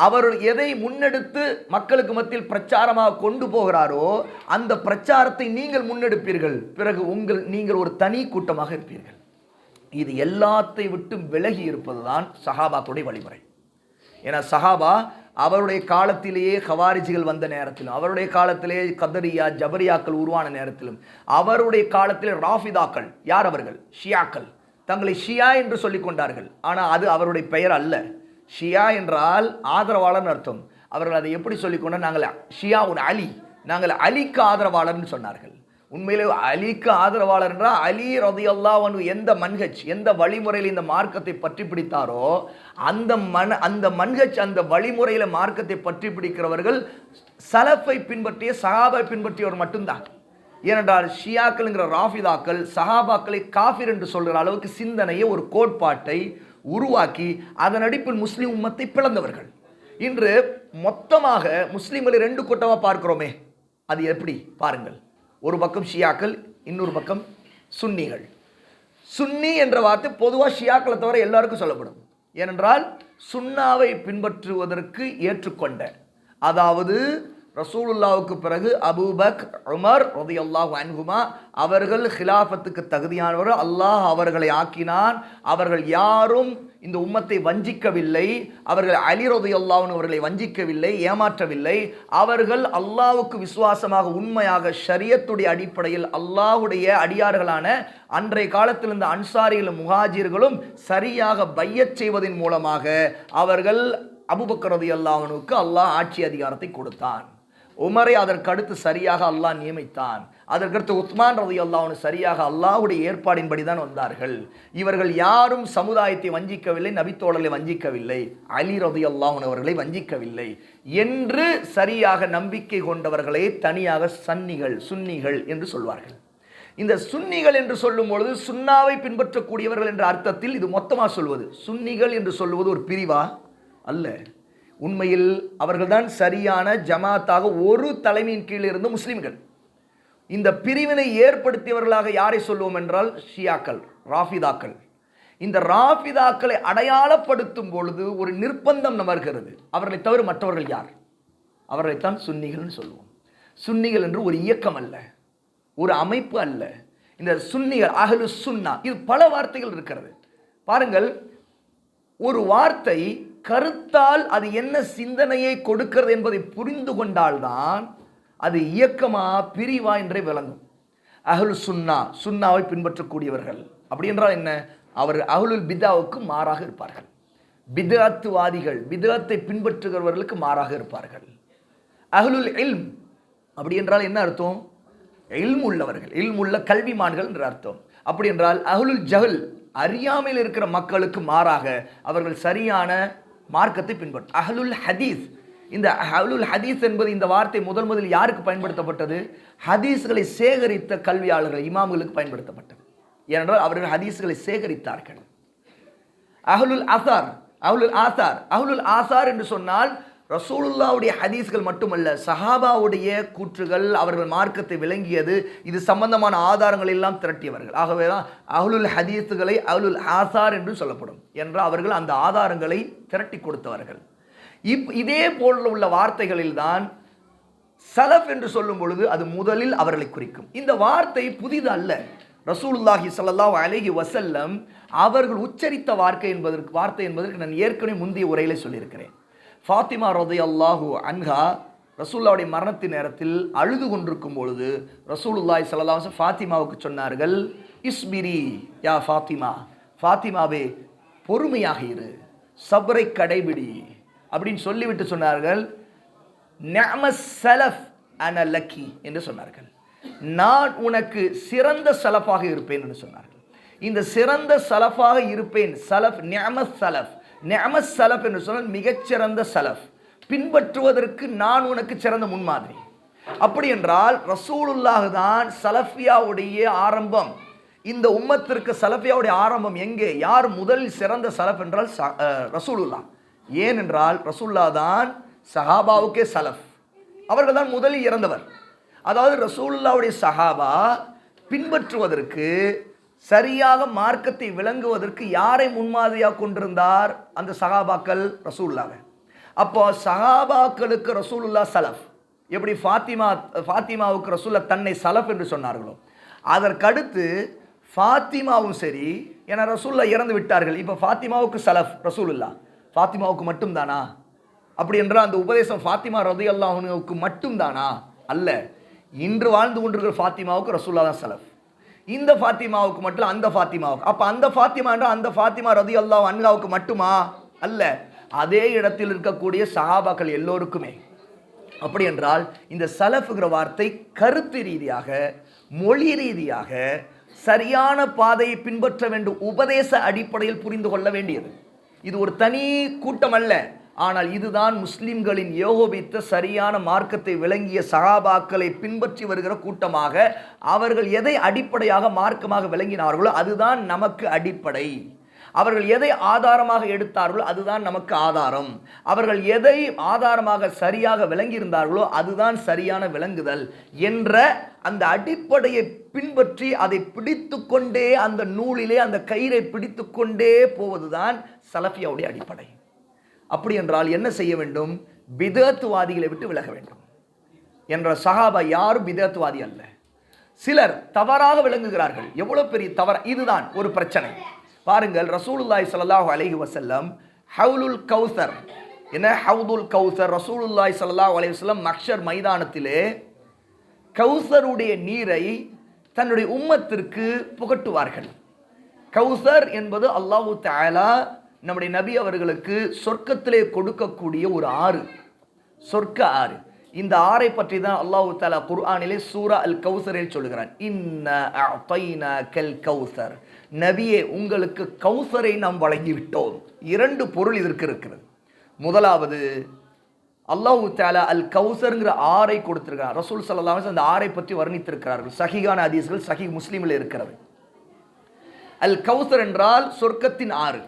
A: அவர் எதை முன்னெடுத்து மக்களுக்கு மத்தியில் பிரச்சாரமாக கொண்டு போகிறாரோ அந்த பிரச்சாரத்தை நீங்கள் முன்னெடுப்பீர்கள். பிறகு நீங்கள் ஒரு தனி கூட்டமாக இருப்பீர்கள். இது எல்லாத்தை விட்டு விலகி இருப்பதுதான் சஹாபாக்களுடைய வழிமுறை. ஏன்னா சஹாபா அவருடைய காலத்திலேயே ஹவாரிஜிகள் வந்த நேரத்திலும், அவருடைய காலத்திலே கதரியா ஜபரியாக்கள் உருவான நேரத்திலும், அவருடைய காலத்திலே ராஃபிதாக்கள், யார் அவர்கள்? ஷியாக்கள், தங்களை ஷியா என்று சொல்லிக் கொண்டார்கள். ஆனால் அது அவருடைய பெயர் அல்ல. ஷியா என்றால் ஆதரவாளர்னு அர்த்தம். அவர்கள் அதை எப்படி சொல்லிக்கொண்டால், நாங்கள் ஷியா உன் அலி, நாங்கள் அலிக்கு ஆதரவாளர்னு சொன்னார்கள். உண்மையிலே அலிக்கு ஆதரவாளர் என்றால் அலி ரலியல்லாஹு அன்ஹு எந்த மன்ஹஜ், எந்த வழிமுறையில் இந்த மார்க்கத்தை பற்றி பிடித்தாரோ அந்த மன்ஹஜ், அந்த வழிமுறையில் மார்க்கத்தை பற்றி பிடிக்கிறவர்கள் சலஃபை பின்பற்றிய சஹாபை பின்பற்றியவர் மட்டும்தான். ஏனென்றால் ஷியாக்கள்ங்கிற ராஃபிதாக்கள் சஹாபாக்களை காஃபிர் என்று சொல்கிற அளவுக்கு சிந்தனையை, ஒரு கோட்பாட்டை உருவாக்கி அதன் அடிப்பில் முஸ்லிம் உம்மத்தை பிளந்தவர்கள். இன்று மொத்தமாக முஸ்லிம்களை ரெண்டு கூட்டமாக பார்க்கிறோமே, அது எப்படி பாருங்கள். ஒரு பக்கம் ஷியாக்கள், இன்னொரு பக்கம் சுன்னிகள். சுன்னி என்ற வார்த்தை பொதுவாக ஷியாக்களை தவிர எல்லாருக்கும் சொல்லப்படும். ஏனென்றால் சுன்னாவை பின்பற்றுவதற்கு ஏற்றுக்கொண்ட, அதாவது ரசூலுல்லாவுக்கு பிறகு அபூபக்கர், உமர் ரலியல்லாஹு அன்ஹுமா அவர்கள் ஹிலாஃபத்துக்கு தகுதியானவர், அல்லாஹ் அவர்களை ஆக்கினான். அவர்கள் யாரும் இந்த உம்மத்தை வஞ்சிக்கவில்லை. அவர்கள் அலி ரலியல்லாஹு அன்ஹு அவர்களை வஞ்சிக்கவில்லை, ஏமாற்றவில்லை. அவர்கள் அல்லாஹ்வுக்கு விசுவாசமாக உண்மையாக ஷரியத்துடைய அடிப்படையில் அல்லாஹ்வுடைய அடியார்களான அன்றைய காலத்தில் இருந்த அன்சாரிகளும் முஹாஜிர்களும் சரியாக பையச் செய்வதன் மூலமாக அவர்கள் அபூபக்கர் ரலியல்லாஹு அன்ஹுவுக்கு அல்லாஹ் ஆட்சி அதிகாரத்தை கொடுத்தான். உமரை அதற்கு அடுத்து சரியாக அல்லாஹ் நியமித்தான். அதற்கடுத்து உஸ்மான் ரலியல்லாஹு அன்ஹு சரியாக அல்லாஹ்வுடைய ஏற்பாடின்படி தான் வந்தார்கள். இவர்கள் யாரும் சமுதாயத்தை வஞ்சிக்கவில்லை, நபித்தோழர்களை வஞ்சிக்கவில்லை, அலி ரலியல்லாஹு அன்ஹு அவர்களை வஞ்சிக்கவில்லை என்று சரியாக நம்பிக்கை கொண்டவர்களே தனியாக சுன்னிகள் என்று சொல்வார்கள். இந்த சுன்னிகள் என்று சொல்லும் பொழுது சுன்னாவை பின்பற்றக்கூடியவர்கள் என்ற அர்த்தத்தில் இது மொத்தமாக சொல்வது. சுன்னிகள் என்று சொல்லுவது ஒரு பிரிவா அல்ல. உண்மையில் அவர்கள்தான் சரியான ஜமாத்தாக ஒரு தலைமையின் கீழ் இருந்த முஸ்லிம்கள். இந்த பிரிவினை ஏற்படுத்தியவர்களாக யாரை சொல்லுவோம் என்றால் ஷியாக்கள், ராஃபிதாக்கள். இந்த ராஃபிதாக்களை அடையாளப்படுத்தும் பொழுது ஒரு நிர்பந்தம் நமர்கிறது. அவர்களை தவிர மற்றவர்கள் யார்? அவர்களைத்தான் சுன்னிகள்னு சொல்லுவோம். சுன்னிகள் என்று ஒரு இயக்கம் அல்ல, ஒரு அமைப்பு அல்ல. இந்த சுன்னிகள், அஹ்லு சுன்னா, இது பல வார்த்தைகள் இருக்கிறது. பாருங்கள், ஒரு வார்த்தை கருத்தால் அது என்ன சிந்தனையை கொடுக்கிறது என்பதை புரிந்து கொண்டால்தான் அது இயக்கமா பிரிவா என்றே விளங்கும். அஹ்லு சுன்னா, சுன்னாவை பின்பற்றக்கூடியவர்கள் அப்படி என்றால் என்ன? அவர் அஹ்லுல் பிதாவுக்கு மாறாக இருப்பார்கள். பிதஅத்துவாதிகள், பிதஅத்தை பின்பற்றுகிறவர்களுக்கு மாறாக இருப்பார்கள். அஹ்லுல் இல்ம் அப்படி என்றால் என்ன அர்த்தம்? இல்ம் உள்ளவர்கள், இல்ம் உள்ள கல்விமான்கள் என்ற அர்த்தம். அப்படி என்றால் அஹ்லுல் ஜஹல், அறியாமையில் இருக்கிற மக்களுக்கு மாறாக அவர்கள் சரியான மார்க்கத்தை பின்பற்றும். அஹ்லுல் ஹதீஸ், இந்த அஹ்லுல் ஹதீஸ் என்பது இந்த வார்த்தை முதலில் யாருக்கு பயன்படுத்தப்பட்டது? ஹதீஸ்களை சேகரித்த கல்வியாளர்கள், இமாம்களுக்கு பயன்படுத்தப்பட்டது. ஏனென்றால் அவர்கள் ஹதீஸ்களை சேகரித்தார்கள். அஹ்லுல் அசார், அஹ்லுல் ஆசார் என்று சொன்னால் ரசூலுல்லாவுடைய ஹதீஸ்கள் மட்டுமல்ல, சஹாபாவுடைய கூற்றுகள், அவர்கள் மார்க்கத்தை விளங்கியது, இது சம்பந்தமான ஆதாரங்கள் எல்லாம் திரட்டியவர்கள். ஆகவே தான் அஹ்லுல் ஹதீஸ்களை அஹ்லுல் ஆசார் என்று சொல்லப்படும். என்றால் அவர்கள் அந்த ஆதாரங்களை திரட்டி கொடுத்தவர்கள். இதே போல உள்ள வார்த்தைகளில் தான் சலஃப் என்று சொல்லும் பொழுது அது முதலில் அவர்களை குறிக்கும். இந்த வார்த்தை புதிது அல்ல. ரசூலுல்லாஹி ஸல்லல்லாஹு அலைஹி வஸல்லம் அவர்கள் உச்சரித்த வார்த்தை என்பதற்கு நான் ஏற்கனவே முந்தைய உரையிலே சொல்லியிருக்கிறேன். ஃபாத்திமா ரலியல்லாஹு அன்ஹா ரசூலுல்லாஹ்வுடைய மரணத்தின் நேரத்தில் அழுது கொண்டிருக்கும் பொழுது ரசூலுல்லாஹி ஸல்லல்லாஹு அலைஹி வஸல்லம் ஃபாத்திமாவுக்கு சொன்னார்கள், இஸ்பிரி யா ஃபாத்திமா, ஃபாத்திமாவே பொறுமையாக இரு, சப்ரை கடைபிடி அப்படின்னு சொல்லிவிட்டு சொன்னார்கள், நிஅமஸ் ஸலஃப் அன லக்கி என்று சொன்னார்கள். நான் உனக்கு சிறந்த சலஃபாக இருப்பேன் என்று சொன்னார்கள். இந்த சிறந்த சலஃபாக இருப்பேன், சலஃப் நிஅமஸ் சலஃப், நிஅமஸ் சலஃப் என்று சொன்னால் மிகச்சிறந்த சலஃப், பின்பற்றுவதற்கு நான் உனக்கு சிறந்த முன்மாதிரி. அப்படி என்றால் ரசூலுல்லாஹ் தான் சலஃபியாவுடைய ஆரம்பம். இந்த உம்மத்திற்கு சலஃபியாவுடைய ஆரம்பம் எங்கே? யார் முதல் சிறந்த சலஃப் என்றால் ரசூலுல்லாஹ். ஏனென்றால் ரசூலுல்லாஹ் தான் சஹாபாவுக்கே சலஃப், அவர்கள் தான் முதலில் இறந்தவர். அதாவது ரசூலுல்லாஹ்வுடைய சஹாபா பின்பற்றுவதற்கு, சரியாக மார்க்கத்தை விளங்குவதற்கு யாரை முன்மாதிரியாக கொண்டிருந்தார்? அந்த சஹாபாக்கள் ரசூலுல்லாஹ். அப்போ சஹாபாக்களுக்கு ரசூலுல்லாஹ் சலஃப். எப்படி ஃபாத்திமாவுக்கு ரசூலுல்லாஹ் தன்னை சலஃப் என்று சொன்னார்களோ, அதற்கடுத்து ஃபாத்திமாவும் சரி, ஏன்னா ரசூலுல்லாஹ் இறந்து விட்டார்கள், இப்போ ஃபாத்திமாவுக்கு சலஃப் ரசூலுல்லாஹ். ஃபாத்திமாவுக்கு மட்டும்தானா? அப்படி என்றால் அந்த உபதேசம் ஃபாத்திமா ரலியல்லாஹு அன்ஹாவுக்கு மட்டும்தானா? அல்ல. இன்று வாழ்ந்து கொண்டிருக்கிற ஃபாத்திமாவுக்கு ரசூலுல்லாஹ் தான் சலஃப். இந்த ஃபாத்திமாவுக்கு மட்டும், அந்த ஃபாத்திமாவுக்கு. அப்போ அந்த ஃபாத்திமா என்றால் அந்த ஃபாத்திமா ரலியல்லாஹு அன்ஹாவுக்கு மட்டுமா? அல்ல, அதே இடத்தில் இருக்கக்கூடிய சஹாபாக்கள் எல்லோருக்குமே. அப்படி என்றால் இந்த சலஃப்ங்கிற வார்த்தை கருத்து ரீதியாக, மொழி ரீதியாக சரியான பாதையை பின்பற்ற வேண்டும், உபதேச அடிப்படையில் புரிந்து கொள்ள வேண்டியது. இது ஒரு தனி கூட்டம் அல்ல, ஆனால் இதுதான் முஸ்லிம்களின் ஏகோபித்த சரியான மார்க்கத்தை விளங்கிய சஹாபாக்களை பின்பற்றி வருகிற கூட்டமாக. அவர்கள் எதை அடிப்படையாக மார்க்கமாக விளங்கினார்களோ அதுதான் நமக்கு அடிப்படை. அவர்கள் எதை ஆதாரமாக எடுத்தார்களோ அதுதான் நமக்கு ஆதாரம். அவர்கள் எதை ஆதாரமாக சரியாக விளங்கியிருந்தார்களோ அதுதான் சரியான விளங்குதல் என்ற அந்த அடிப்படையை பின்பற்றி அதை பிடித்து கொண்டே, அந்த நூலிலே அந்த கயிறை பிடித்து கொண்டே போவதுதான் சலஃபியாவுடைய அடிப்படை. அப்படி என்றால் என்ன செய்ய வேண்டும்? பிதஅத்வாதிகளை விட்டு விலக வேண்டும். என்ற சஹாபா யாரும் பிதஅத்வாதி அல்ல. சிலர் தவறாக விளங்குகிறார்கள். எவ்வளவு பெரிய தவறு! இதுதான் ஒரு பிரச்சனை. பாருங்கள், ரசூலுல்லாஹி ஸல்லல்லாஹு அலைஹி வஸல்லம் ஹவுலுல் கௌசர், என்ன ஹவுதுல் கௌசர், ரசூலுல்லாஹி ஸல்லல்லாஹு அலைஹி வஸல்லம் மஹ்ஷர் மைதானத்திலே கௌசருடைய நீரை தன்னுடைய உம்மத்திற்கு புகட்டுவார்கள். கௌசர் என்பது அல்லாஹு தஆலா நம்முடைய நபி அவர்களுக்கு சொர்க்கத்திலே கொடுக்கக்கூடிய ஒரு ஆறு, சொர்க்க ஆறு. இந்த ஆறை பற்றி தான் அல்லாஹு தஆலா குர்ஆனிலே சூரா அல் கௌசரில் சொல்கிறான், இன்னா அஅதைனாக்கல் கௌசர், நபியே உங்களுக்கு கௌசரை நாம் வழங்கிவிட்டோம். இரண்டு பொருள் இதற்கு இருக்கிறது. முதலாவது, அல்லாஹு தஆலா அல் கௌசர்ங்கிற ஆறை கொடுத்திருக்கிறார். ரசூல் ஸல்லல்லாஹு அலைஹி வஸல்லம் அந்த ஆறை பற்றி வர்ணித்திருக்கிறார்கள். சஹீஹான ஹதீஸ்கள் சஹீஹ் முஸ்லிமில் இருக்கிறது. அல் கௌசர் என்றால் சொர்க்கத்தின் ஆறு.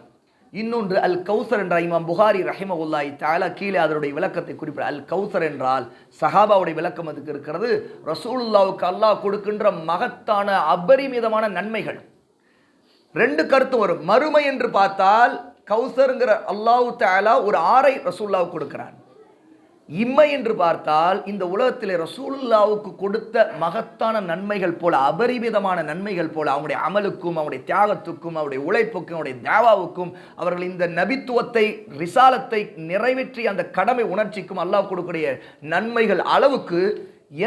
A: இன்னொன்று அல் கௌசர் என்றால் இமாம் புகாரி ரஹிமஹுல்லாஹி தஆலா கீழே அதனுடைய விளக்கத்தை குறிப்பிட, அல் கௌசர் என்றால் சஹாபாவுடைய விளக்கம் அதுக்கு இருக்கிறது. ரசூலுல்லாவுக்கு அல்லாஹ் கொடுக்கின்ற மகத்தான அபரிமிதமான நன்மைகள். ரெண்டு கருத்து வரும். மறுமை என்று பார்த்தால் கௌசர்ங்கிற அல்லாஹு தஆலா ஒரு ஆறை ரசூலுல்லாவுக்கு கொடுக்கிறான். இம்மை என்று பார்த்தால் இந்த உலகத்திலே ரசூலுல்லாவுக்கு கொடுத்த மகத்தான நன்மைகள் போல, அபரிமிதமான நன்மைகள் போல, அவங்களுடைய அமலுக்கும் அவருடைய தியாகத்துக்கும் அவருடைய உழைப்புக்கும் அவருடைய தேவாவுக்கும் அவர்கள் இந்த நபித்துவத்தை ரிசாலத்தை நிறைவேற்றி அந்த கடமை உணர்ச்சிக்கும் அல்லாஹ் கொடுக்கக்கூடிய நன்மைகள் அளவுக்கு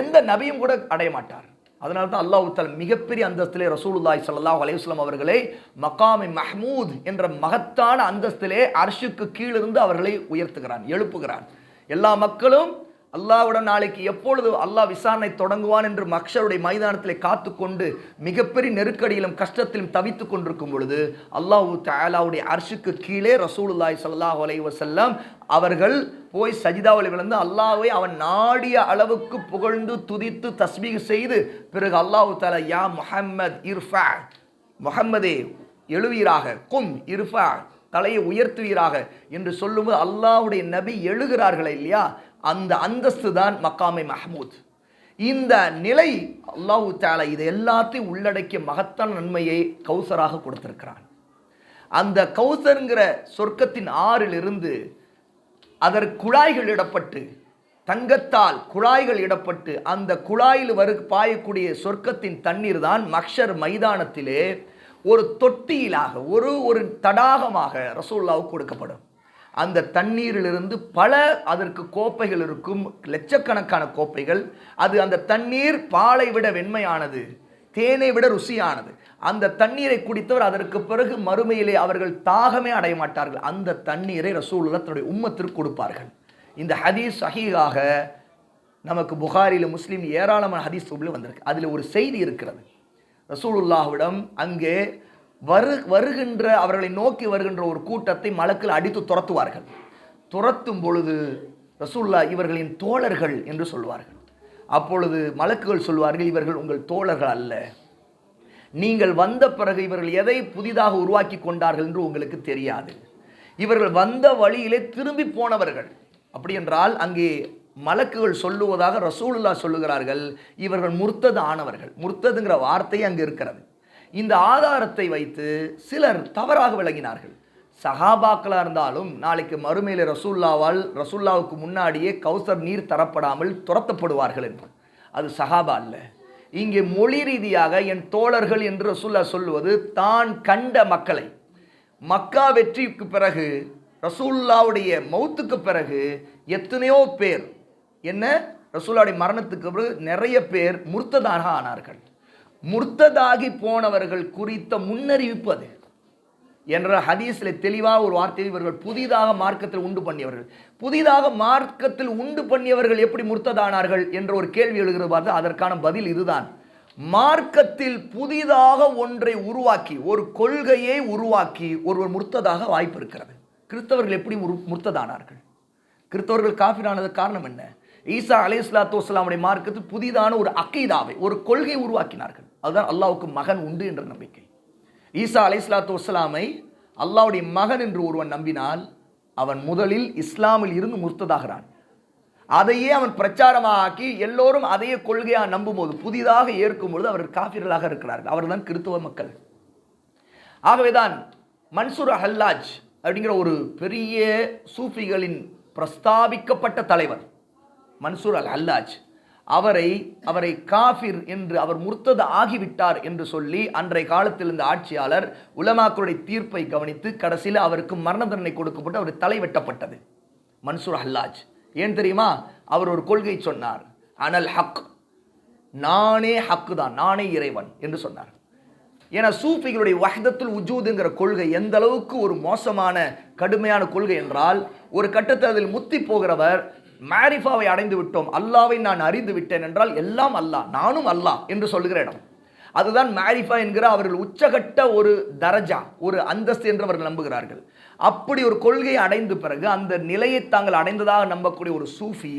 A: எந்த நபியும் கூட அடைய மாட்டார். அதனால தான் அல்லாஹ் தஆலா மிகப்பெரிய அந்தஸ்திலே ரசூலுல்லாஹி ஸல்லல்லாஹு அலைஹி வஸல்லம் அவர்களை மகாமே மஹ்மூத் என்ற மகத்தான அந்தஸ்திலே அர்ஷுக்கு கீழிருந்து அவர்களை உயர்த்துகிறான், எழுப்புகிறான். எல்லா மக்களும் அல்லாஹ்வுடன் நாளைக்கு எப்பொழுது அல்லாஹ் விசாரணை தொடங்குவான் என்று மஹ்ஷருடைய மைதானத்திலே காத்து கொண்டு மிகப்பெரிய நெருக்கடியிலும் கஷ்டத்திலும் தவித்துக் கொண்டிருக்கும் பொழுது அல்லாஹ் தஆலாவுடைய அர்ஷுக்கு கீழே ரசூலுல்லாஹி ஸல்லல்லாஹு அலைஹி வஸல்லம் அவர்கள் போய் சஜிதாவில் விழுந்து அல்லாஹ்வை அவன் நாடிய அளவுக்கு புகழ்ந்து துதித்து தஸ்பீஹ் செய்து பிறகு அல்லாஹ் தஆலா யா முஹம்மத் இர்ஃபா, முஹம்மதே எழுவீராக, கும் இர்ஃபா தலையை உயர்த்துவீராக என்று சொல்லும்போது அல்லாஹ்வுடைய நபி எழுகிறார்கள் இல்லையா, அந்த அந்தஸ்து தான் மக்காமே மஹமூத். இந்த நிலை அல்லாஹ் தஆலா இது எல்லாத்தையும் உள்ளடக்கிய மகத்தான நன்மையை கௌசராக கொடுத்திருக்கிறான். அந்த கௌசர்ங்கிற சொர்க்கத்தின் ஆறிலிருந்து அதற்கு குழாய்கள் இடப்பட்டு, தங்கத்தால் குழாய்கள் இடப்பட்டு அந்த குழாயில் பாயக்கூடிய சொர்க்கத்தின் தண்ணீர் தான் மஹ்ஷர் மைதானத்திலே ஒரு தொட்டியிலாக ஒரு தடாகமாக ரசூலுல்லாஹ்வுக்கு கொடுக்கப்படும். அந்த தண்ணீரிலிருந்து பல அதற்கு கோப்பைகள் இருக்கும், லட்சக்கணக்கான கோப்பைகள். அது அந்த தண்ணீர் பாலை விட வெண்மையானது, தேனை விட ருசியானது. அந்த தண்ணீரை குடித்தவர் அதற்கு பிறகு மறுமையிலே அவர்கள் தாகமே அடைய மாட்டார்கள். அந்த தண்ணீரை ரசூலுல்லாஹ் தன்னுடைய உம்மத்திற்கு கொடுப்பார்கள். இந்த ஹதீஸ் சஹீஹாக நமக்கு புகாரில முஸ்லிம் ஏராளமான ஹதீஸ் வந்திருக்கு. அதில் ஒரு செய்தி இருக்கிறது. ரசூலுல்லாஹ்விடம் அங்கே வருகின்ற அவர்களை நோக்கி வருகின்ற ஒரு கூட்டத்தை மலக்குகள் அடித்து துரத்துவார்கள். துரத்தும் பொழுது ரசூலுல்லாஹ் இவர்களின் தோழர்கள் என்று சொல்வார்கள். அப்பொழுது மலக்குகள் சொல்வார்கள், இவர்கள் உங்கள் தோழர்கள் அல்ல, நீங்கள் வந்த பிறகு இவர்கள் எதை புதிதாக உருவாக்கி கொண்டார்கள் என்று உங்களுக்கு தெரியாது, இவர்கள் வந்த வழியிலே திரும்பி போனவர்கள். அப்படி என்றால் அங்கே மலக்குகள் சொல்லுவதாக ரசூலுல்லாஹ் சொல்லுகிறார்கள், இவர்கள் முர்த்தத் ஆனவர்கள். முர்த்ததுங்கிற வார்த்தை அங்கு இருக்கிறது. இந்த ஆதாரத்தை வைத்து சிலர் தவறாக விளங்கினார்கள். சஹாபாக்களாக இருந்தாலும் நாளைக்கு மறுமையில ரசூலுல்லாவுக்கு முன்னாடியே கௌசர் நீர் தரப்படாமல் துரத்தப்படுவார்கள் என்று. அது சஹாபா அல்ல. இங்கே மொழி ரீதியாக என் தோழர்கள் என்று ரசூலுல்லாஹ் சொல்லுவது தான் கண்ட மக்களை. மக்கா வெற்றிக்கு பிறகு ரசூலுல்லாவுடைய மௌத்துக்கு பிறகு எத்தனையோ பேர் என்ன ரசூலுல்லாஹ்வுடைய மரணத்துக்கு பிறகு நிறைய பேர் முர்த்ததாக ஆனார்கள். முர்த்ததாகி போனவர்கள் குறித்த முன்னறிவிப்பு அது என்ற ஹதீஸில் தெளிவாக ஒரு வார்த்தை, இவர்கள் புதிதாக மார்க்கத்தில் உண்டு பண்ணியவர்கள். புதிதாக மார்க்கத்தில் உண்டு பண்ணியவர்கள் எப்படி முர்த்ததானார்கள் என்ற ஒரு கேள்வி எழுகிறது. அதற்கான பதில் இதுதான். மார்க்கத்தில் புதிதாக ஒன்றை உருவாக்கி, ஒரு கொள்கையை உருவாக்கி ஒருவர் முர்த்ததாக வாய்ப்பு இருக்கிறது. கிறிஸ்தவர்கள் எப்படி முர்த்ததானார்கள்? கிறிஸ்தவர்கள் காஃபிரானதுக்கு காரணம் என்ன? ஈசா அலைஹிஸ்ஸலாத்து வஸ்ஸலாமுடைய மார்க்கத்தில் புதிதான ஒரு அக்கீதாவை, ஒரு கொள்கை உருவாக்கினார்கள். அதுதான் அல்லாஹ்வுக்கு மகன் உண்டு என்ற நம்பிக்கை. ஈசா அலைஹிஸ்ஸலாத்து வஸ்ஸலாமை அல்லாஹ்வுடைய மகன் என்று ஒருவன் நம்பினால் அவன் முதலில் இஸ்லாமில் இருந்து முர்த்ததாகிறான். அதையே அவன் பிரச்சாரமாக்கி எல்லோரும் அதையே கொள்கையாக நம்பும் போது, புதிதாக ஏற்கும் பொழுது அவர்கள் காஃபிர்களாக இருக்கிறார்கள். அவர்தான் கிறிஸ்தவ மக்கள். ஆகவேதான் மன்சூர் ஹல்லாஜ் அப்படிங்கிற ஒரு பெரிய சூஃபிகளின் பிரஸ்தாபிக்கப்பட்ட தலைவர் மன்சூர் அல் ஹல்லாஜ், அவரை காஃபிர் என்று, அவர் முர்த்தத ஆகிவிட்டார் என்று சொல்லி அன்றைய காலத்தில் இருந்த ஆட்சியாளர் உலமாக்களுடைய தீர்ப்பை கவனித்து கடைசியில் அவருக்கு மரண தண்டனை கொடுக்கப்பட்டு அவர் தலை வெட்டப்பட்டது. மன்சூர் ஹல்லாஜ் ஏன் தெரியுமா? அவர் ஒரு கொள்கை சொன்னார், அனல் ஹக், நானே ஹக்கு தான், நானே இறைவன் என்று சொன்னார். ஏன்னா சூஃபிகளுடைய வஹ்தத்துல் உஜூதுங்கிற கொள்கை எந்த அளவுக்கு ஒரு மோசமான கடுமையான கொள்கை என்றால், ஒரு கட்டத்தில் அதில் முத்தி போகிறவர் மாரிஃபாவை அடைந்து விட்டோம், அல்லாவை நான் அறிந்து விட்டேன் என்றால் எல்லாம் அல்லாஹ், நானும் அல்லாஹ் என்று சொல்லுகிற இடம். அதுதான் மாரிஃபா என்கிற அவர்கள் உச்சகட்ட ஒரு தரஜா, ஒரு அந்தஸ்து என்று அவர்கள் நம்புகிறார்கள். அப்படி ஒரு கொள்கையை அடைந்த பிறகு அந்த நிலையை தாங்கள் அடைந்ததாக நம்பக்கூடிய ஒரு சூஃபி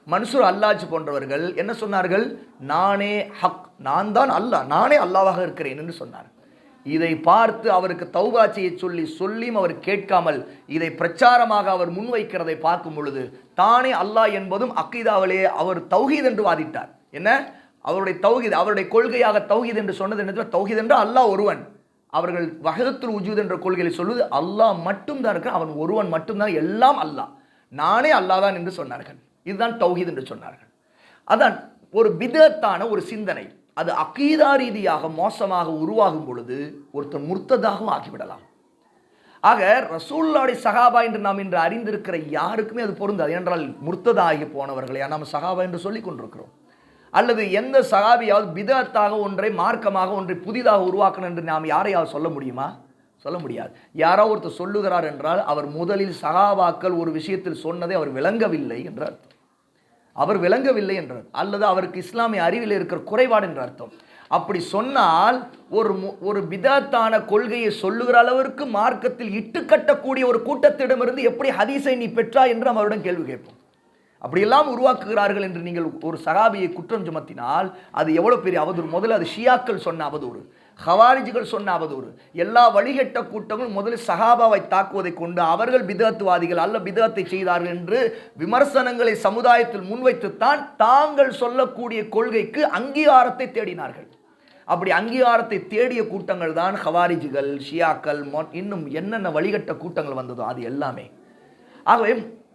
A: மன்சூர் அல்லாஜ் போன்றவர்கள் என்ன சொன்னார்கள்? நானே ஹக், நான் தான் அல்லாஹ், நானே அல்லாவாக இருக்கிறேன் என்று சொன்னார். இதை பார்த்து அவருக்கு தௌபா செய்ய சொல்லியும் அவர் கேட்காமல் இதை பிரச்சாரமாக அவர் முன்வைக்கிறதை பார்க்கும் பொழுது தானே அல்லாஹ் என்பதும் அக்கீதாவிலே அவர் தௌஹீத் என்று வாதிட்டார். என்ன அவருடைய தௌஹீத், அவருடைய கொள்கையாக தௌஹீத் என்று சொன்னது என்ன? தௌஹீத் என்று அல்லாஹ் ஒருவன். அவர்கள் வஹதத்துல் உஜூத் என்ற கொள்கையை சொல்வது அல்லாஹ் மட்டும்தான் இருக்கிறான், அவன் ஒருவன் மட்டும்தான், எல்லாம் அல்லாஹ், நானே அல்லாஹ் தான் என்று சொன்னார்கள். இதுதான் தௌஹீத் என்று சொன்னார்கள். அதான் ஒரு பிதத்தான ஒரு சிந்தனை. அது அகீதா ரீதியாக மோசமாக உருவாகும் பொழுது ஒருத்தர் முர்த்ததாகவும் ஆகிவிடலாம். ஆக ரசூலுல்லாஹ்வுடைய சஹாபா என்று நாம் இன்று அறிந்திருக்கிற யாருக்குமே அது பொருந்தாது. என்றால் முர்த்ததாகி போனவர்களை நாம் சஹாபா என்று சொல்லிக் கொண்டிருக்கிறோம். அல்லது எந்த சஹாபியாவது பிதத்தாக ஒன்றை, மார்க்கமாக ஒன்றை புதிதாக உருவாக்கணும் என்று நாம் யாரையாவது சொல்ல முடியுமா? சொல்ல முடியாது. யாரோ ஒருத்தர் சொல்லுகிறார் என்றால் அவர் முதலில் சஹாபாக்கள் ஒரு விஷயத்தில் சொன்னதை அவர் விளங்கவில்லை என்று அர்த்தம். அவர் விளங்கவில்லை என்றார், அல்லது அவருக்கு இஸ்லாமிய அறிவில் இருக்கிற குறைபாடு என்ற அர்த்தம். அப்படி சொன்னால் ஒரு பிதத்தான கொள்கையை சொல்லுகிற அளவிற்கு மார்க்கத்தில் இட்டுக்கட்டக்கூடிய ஒரு கூட்டத்திடமிருந்து எப்படி ஹதீஸை நீ பெற்றா என்று நம்ம அவரிடம் கேள்வி கேட்போம். அப்படியெல்லாம் உருவாக்குகிறார்கள் என்று நீங்கள் ஒரு சகாபியை குற்றம் சுமத்தினால் அது எவ்வளவு பெரிய அவதூறு. முதல்ல அது ஷியாக்கள் சொன்ன அவதூறு, ஹவாரிஜிகள் சொன்ன அவதூறு. எல்லா வழிகட்ட கூட்டங்களும் முதலில் சஹாபாவை தாக்குவதை கொண்டு அவர்கள் பிதத்துவாதிகள் அல்ல, பிதத்தை செய்தார்கள் என்று விமர்சனங்களை சமுதாயத்தில் முன்வைத்துத்தான் தாங்கள் சொல்லக்கூடிய கொள்கைக்கு அங்கீகாரத்தை தேடினார்கள். அப்படி அங்கீகாரத்தை தேடிய கூட்டங்கள் தான் ஹவாரிஜிகள், ஷியாக்கள், இன்னும் என்னென்ன வழிகட்ட கூட்டங்கள் வந்ததோ அது எல்லாமே. ஆகவே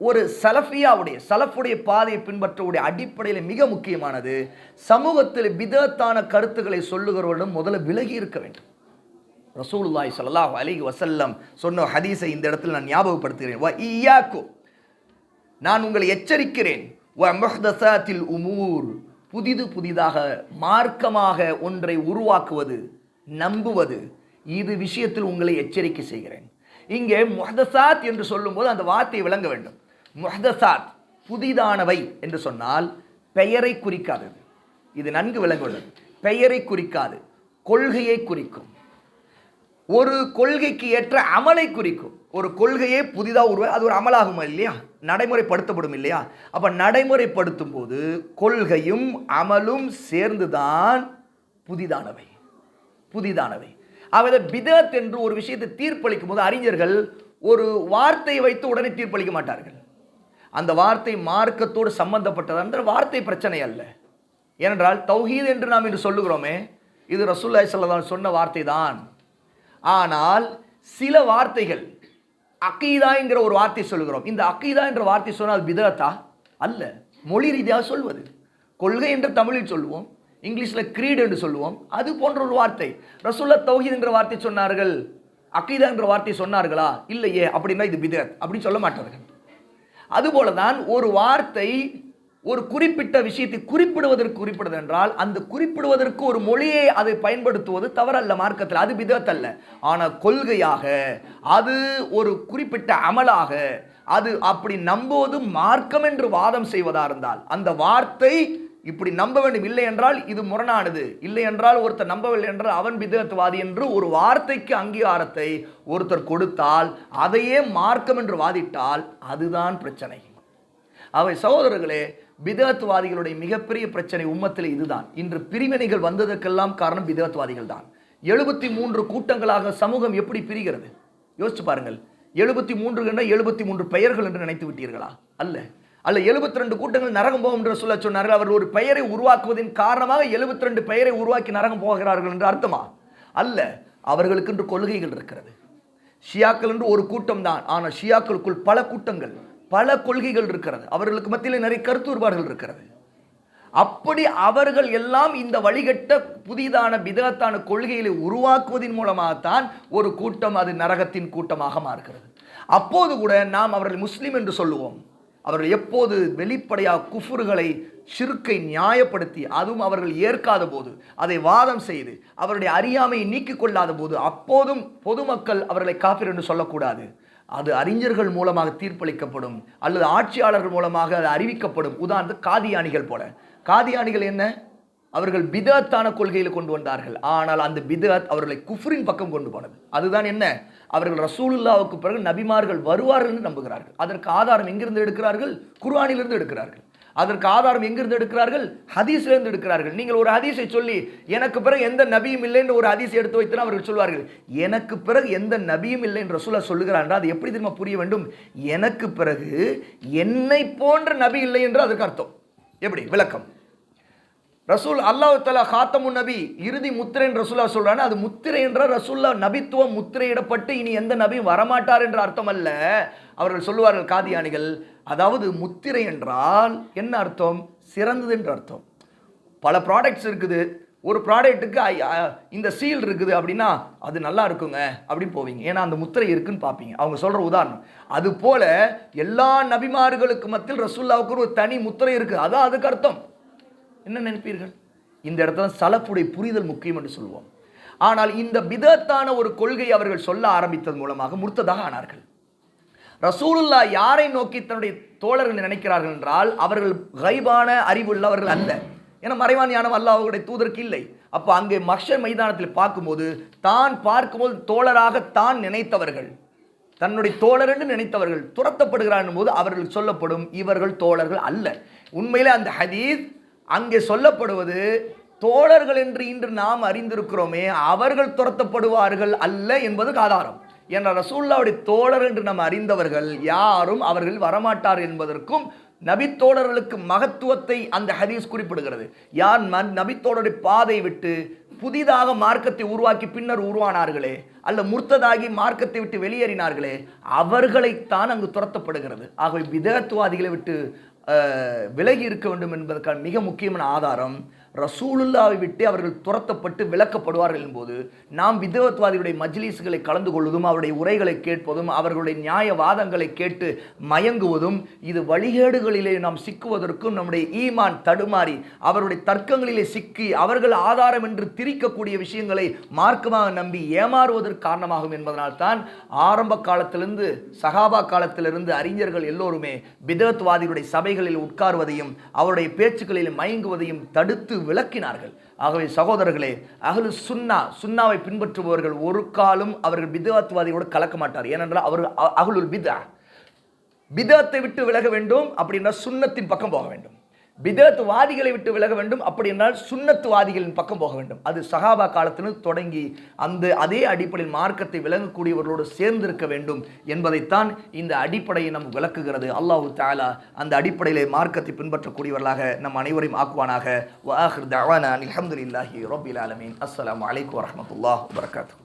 A: ஒரு சலஃபுடைய பாதையை பின்பற்றக்கூடிய அடிப்படையில் மிக முக்கியமானது சமூகத்தில் பிதத்தான கருத்துக்களை சொல்லுகிறவரிடம் முதல்ல விலகி இருக்க வேண்டும். ரசூலுல்லாஹி ஸல்லல்லாஹு அலைஹி வஸல்லம் சொன்ன ஹதீஸை இந்த இடத்தில் நான் ஞாபகப்படுத்துகிறேன். வ இய்யாக்கும், நான் உங்களை எச்சரிக்கிறேன். வ முஹ்தஸாத்தில் உமூர், புதிதாக மார்க்கமாக ஒன்றை உருவாக்குவது, நம்புவது, இது விஷயத்தில் உங்களை எச்சரிக்கை செய்கிறேன். இங்கே முஹ்தஸாத் என்று சொல்லும்போது அந்த வார்த்தையை விளங்க வேண்டும். முஹ்தஸாத் புதிதானவை என்று சொன்னால் பெயரை குறிக்காதது. இது நன்கு விளங்க வேண்டும். பெயரை குறிக்காது, கொள்கையை குறிக்கும். ஒரு கொள்கைக்கு ஏற்ற அமலை குறிக்கும். ஒரு கொள்கையே புதிதாக அது ஒரு அமலாகும் இல்லையா, நடைமுறைப்படுத்தப்படும் இல்லையா. அப்ப நடைமுறைப்படுத்தும் போது கொள்கையும் அமலும் சேர்ந்துதான் புதிதானவை. அதாவது பிதத் என்று ஒரு விஷயத்தை தீர்ப்பளிக்கும் போது அறிஞர்கள் ஒரு வார்த்தையை வைத்து உடனே தீர்ப்பளிக்க மாட்டார்கள். அந்த வார்த்தை மார்க்கத்தோடு சம்பந்தப்பட்டது என்ற வார்த்தை பிரச்சனை அல்ல. ஏனென்றால் தௌஹீத் என்று நாம் இன்று சொல்லுகிறோமே, இது ரசூலுல்லாஹி ஸல்லல்லாஹு அலைஹி வஸல்லம் சொன்ன வார்த்தை தான். ஆனால் சில வார்த்தைகள், அகீதா என்கிற ஒரு வார்த்தை சொல்லுகிறோம். இந்த அகீதா என்ற வார்த்தை சொன்னால் பிதத்தா அல்ல, மொழி ரீதியாக சொல்வது. கொள்கை என்று தமிழில் சொல்லுவோம், இங்கிலீஷில் கிரீட் என்று சொல்லுவோம். அது போன்ற ஒரு வார்த்தை. ரசூலுல்லாஹ் தௌஹீத் என்ற வார்த்தை சொன்னார்கள், அகீதா என்ற வார்த்தை சொன்னார்களா? இல்லையே. அப்படின்னா இது பிதத் அப்படின்னு சொல்ல மாட்டார்கள். அதுபோலதான் ஒரு வார்த்தை ஒரு குறிப்பிட்ட விஷயத்தை குறிப்பிடுவது என்றால் அந்த குறிப்பிடுவதற்கு ஒரு மொழியை அதை பயன்படுத்துவது தவறல்ல மார்க்கத்தில், அது பிதத் அல்ல. ஆனால் கொள்கையாக அது ஒரு குறிப்பிட்ட அமலாக அது அப்படி நம்புவது மார்க்கம் என்று வாதம் செய்வதா இருந்தால் அந்த வார்த்தை இப்படி நம்ப வேண்டும், இல்லை என்றால் இது முரணானது, இல்லை என்றால் ஒருத்தர் நம்பவில்லை என்றால் அவன் பிதத்வாதி என்று ஒரு வார்த்தைக்கு அங்கீகாரத்தை ஒருத்தர் கொடுத்தால், அதையே மார்க்கம் என்று வாதிட்டால் அதுதான் பிரச்சனை. அவை சகோதரர்களே, பிதத்வாதிகளுடைய மிகப்பெரிய பிரச்சனை உம்மத்தில் இதுதான். இன்று பிரிவினைகள் வந்ததற்கெல்லாம் காரணம் பிதத்வாதிகள் தான். 73 கூட்டங்களாக சமூகம் எப்படி பிரிகிறது யோசிச்சு பாருங்கள். 73 என்ற 73 பெயர்கள் என்று நினைத்து விட்டீர்களா? அல்ல 72 கூட்டங்கள் நரகம் போகும் என்று சொல்ல சொன்னார்கள். அவர் ஒரு பெயரை உருவாக்குவதன் காரணமாக 72 பெயரை உருவாக்கி நரகம் போகிறார்கள் என்று அர்த்தமா? அல்ல. அவர்களுக்கு என்று கொள்கைகள் இருக்கிறது. ஷியாக்கள் என்று ஒரு கூட்டம் தான், ஆனால் ஷியாக்களுக்குள் பல கூட்டங்கள், பல கொள்கைகள் இருக்கிறது. அவர்களுக்கு மத்தியில் நிறைய கருத்து வேறுபாடுகள் இருக்கிறது. அப்படி அவர்கள் எல்லாம் இந்த வழிகட்ட புதிதான பிதத்தான கொள்கைகளை உருவாக்குவதன் மூலமாகத்தான் ஒரு கூட்டம் அது நரகத்தின் கூட்டமாக மாறுகிறது. அப்போது கூட நாம் அவர்கள் முஸ்லிம் என்று சொல்லுவோம். அவர்கள் எப்போது வெளிப்படையாக குஃபுர்களை, ஷிர்க்கை நியாயப்படுத்தி அதுவும் அவர்கள் ஏற்காத போது, அதை வாதம் செய்து அவருடைய அறியாமையை நீக்கிக் கொள்ளாத போது, அப்போதும் பொதுமக்கள் அவர்களை காஃபிர் என்று சொல்லக்கூடாது. அது அறிஞர்கள் மூலமாக தீர்ப்பளிக்கப்படும், அல்லது ஆட்சியாளர்கள் மூலமாக அது அறிவிக்கப்படும். உதாரணத்துக்கு காதியானிகள் போல. காதியானிகள் என்ன? அவர்கள் பிதத்தான கொள்கையில் கொண்டு வந்தார்கள். ஆனால் அந்த பிதத் அவர்களை குஃப்ரின் பக்கம் கொண்டு போனது. அதுதான் என்ன? அவர்கள் ரசூலுல்லாஹ்வுக்கு பிறகு நபிமார்கள் வருவார்கள் என்று நம்புகிறார்கள். அதற்கு ஆதாரம் எங்கிருந்து எடுக்கிறார்கள்? குர்ஆனிலிருந்து எடுக்கிறார்கள். அதற்கு ஆதாரம் எங்கிருந்து எடுக்கிறார்கள்? ஹதீஸிலிருந்து எடுக்கிறார்கள். நீங்கள் ஒரு ஹதீஸை சொல்லி எனக்கு பிறகு எந்த நபியும் இல்லை என்று ஒரு ஹதீஸை எடுத்து வைத்தா அவர்கள் சொல்வார்கள், எனக்கு பிறகு எந்த நபியும் இல்லை என்று ரசூலுல்லாஹ் சொல்லுகிறார் என்றால் அது எப்படி தெரியுமா புரிய வேண்டும்? எனக்கு பிறகு என்னை போன்ற நபி இல்லை என்று அதற்கு அர்த்தம். எப்படி விளக்கம்? ரசூல் அல்லாஹ் தஆலா காத்தமுன் நபி, இறுதி முத்திரை என்று ரசூலுல்லாஹ் சொல்றாங்க. அது முத்திரை என்ற ரசூலுல்லாஹ் நபித்துவம் முத்திரையிடப்பட்டு இனி எந்த நபியும் வரமாட்டார் என்ற அர்த்தம் அல்ல. அவர்கள் சொல்லுவார்கள் காதியானிகள், அதாவது முத்திரை என்றால் என்ன அர்த்தம்? சிறந்தது என்று அர்த்தம். பல ப்ராடக்ட்ஸ் இருக்குது, ஒரு ப்ராடக்ட்டுக்கு இந்த சீல் இருக்குது அப்படின்னா அது நல்லா இருக்குங்க அப்படின்னு போவீங்க, ஏன்னா அந்த முத்திரை இருக்குன்னு பார்ப்பீங்க. அவங்க சொல்ற உதாரணம். அது போல எல்லா நபிமார்களுக்கு மத்தியில் ரசூலுல்லாஹ்வுக்கு ஒரு தனி முத்திரை இருக்கு, அதான் அதுக்கு அர்த்தம். என்ன நினைப்பீர்கள்? இந்த இடத்துல சலஃபுடைய புரிதல் முக்கியம் என்று சொல்லுவோம். ஆனால் இந்த பிதத்தான ஒரு கொள்கை அவர்கள் சொல்ல ஆரம்பித்தது மூலமாக முர்த்ததாக ஆனார்கள். ரசூலுல்லாஹ் யாரை நோக்கி தன்னுடைய தோழர்கள் நினைக்கிறார்கள் என்றால் அவர்கள் கைபான அறிவுள்ளவர்கள் அல்ல. ஏன்னா மறைவான ஞானம் அல்லாஹ்வுடைய தூதருக்கு இல்லை. அப்போ அங்கே மஹ்ஷர் மைதானத்தில் பார்க்கும்போது தான் பார்க்கும்போது தோழராக தான் நினைத்தவர்கள், தன்னுடைய தோழர் என்று நினைத்தவர்கள் துரத்தப்படுகிறார் போது அவர்கள் சொல்லப்படும் இவர்கள் தோழர்கள் அல்ல. உண்மையிலே அந்த ஹதீஸ் அங்கே சொல்லப்படுவது தோழர்கள் என்று இன்று நாம் அறிந்திருக்கிறோமே அவர்கள் துரத்தப்படுவார்கள் அல்ல என்பதுக்கு ஆதாரம். என்ற ரசூலுல்லாஹ்வுடைய தோழர் என்று நாம் அறிந்தவர்கள் யாரும் அவர்கள் வரமாட்டார் என்பதற்கும் நபித்தோழர்களுக்கு மகத்துவத்தை அந்த ஹதீஸ் குறிப்பிடுகிறது. யார் நபித்தோழருடைய பாதை விட்டு புதிதாக மார்க்கத்தை உருவாக்கி பின்னர் உருவானார்களே அல்ல முர்த்ததாகி மார்க்கத்தை விட்டு வெளியேறினார்களே அவர்களைத்தான் அங்கு துரத்தப்படுகிறது. ஆகவே பிதஅத்வாதிகளை விட்டு விலகி இருக்க வேண்டும் என்பதற்கான மிக முக்கியமான ஆதாரம் ரசூலுல்லாவை விட்டு அவர்கள் துரத்தப்பட்டு விலக்கப்படுவார்கள் என்போது நாம் பிதஅத்வாதிகளுடைய மஜ்லிஸ்களை கலந்து கொள்வதும் அவருடைய உரைகளை கேட்பதும் அவர்களுடைய நியாய வாதங்களை கேட்டு மயங்குவதும் இது வழிகேடுகளிலே நாம் சிக்குவதற்கும் நம்முடைய ஈமான் தடுமாறி அவருடைய தர்க்கங்களிலே சிக்கி அவர்கள் ஆதாரம் என்று திரிக்கக்கூடிய விஷயங்களை மார்க்கமாக நம்பி ஏமாறுவதற்கு காரணமாகும் என்பதனால்தான் ஆரம்ப காலத்திலிருந்து சஹாபா காலத்திலிருந்து அறிஞர்கள் எல்லோருமே பிதஅத்வாதிகளுடைய சபைகளில் உட்கார்வதையும் அவருடைய பேச்சுக்களில் மயங்குவதையும் தடுத்து விளக்கினார்கள். ஆகவே சகோதரர்களே, அஹ்லு சுன்னாவை பின்பற்றுபவர்கள் ஒரு காலம் அவர்கள் பிதஅத்வாதியோடு கலக்க மாட்டார். ஏனென்றால் அவர்கள் அஹ்லுல் பிதஅத்தை விட்டு விலக வேண்டும் அப்படின்னா சுன்னத்தின் பக்கம் போக வேண்டும். பிதஅத்வாதிகளை விட்டு விலக வேண்டும் அப்படி என்றால் சுன்னத்துவாதிகளின் பக்கம் போக வேண்டும். அது சஹாபா காலத்திலிருந்து தொடங்கி அதே அடிப்படையில் மார்க்கத்தை விளங்கக்கூடியவர்களோடு சேர்ந்திருக்க வேண்டும் என்பதைத்தான் இந்த அடிப்படையை நம் விளக்குகிறது. அல்லாஹு தஆலா அந்த அடிப்படையிலே மார்க்கத்தை பின்பற்றக்கூடியவர்களாக நம் அனைவரையும் ஆக்குவானாக. வ ஆகிர் தஅவானா அல்ஹம்துலில்லாஹி ரப்பில் ஆலமீன். அஸ்ஸலாமு அலைக்கும் வரஹ்மத்துல்லாஹி வபரகாத்துஹு.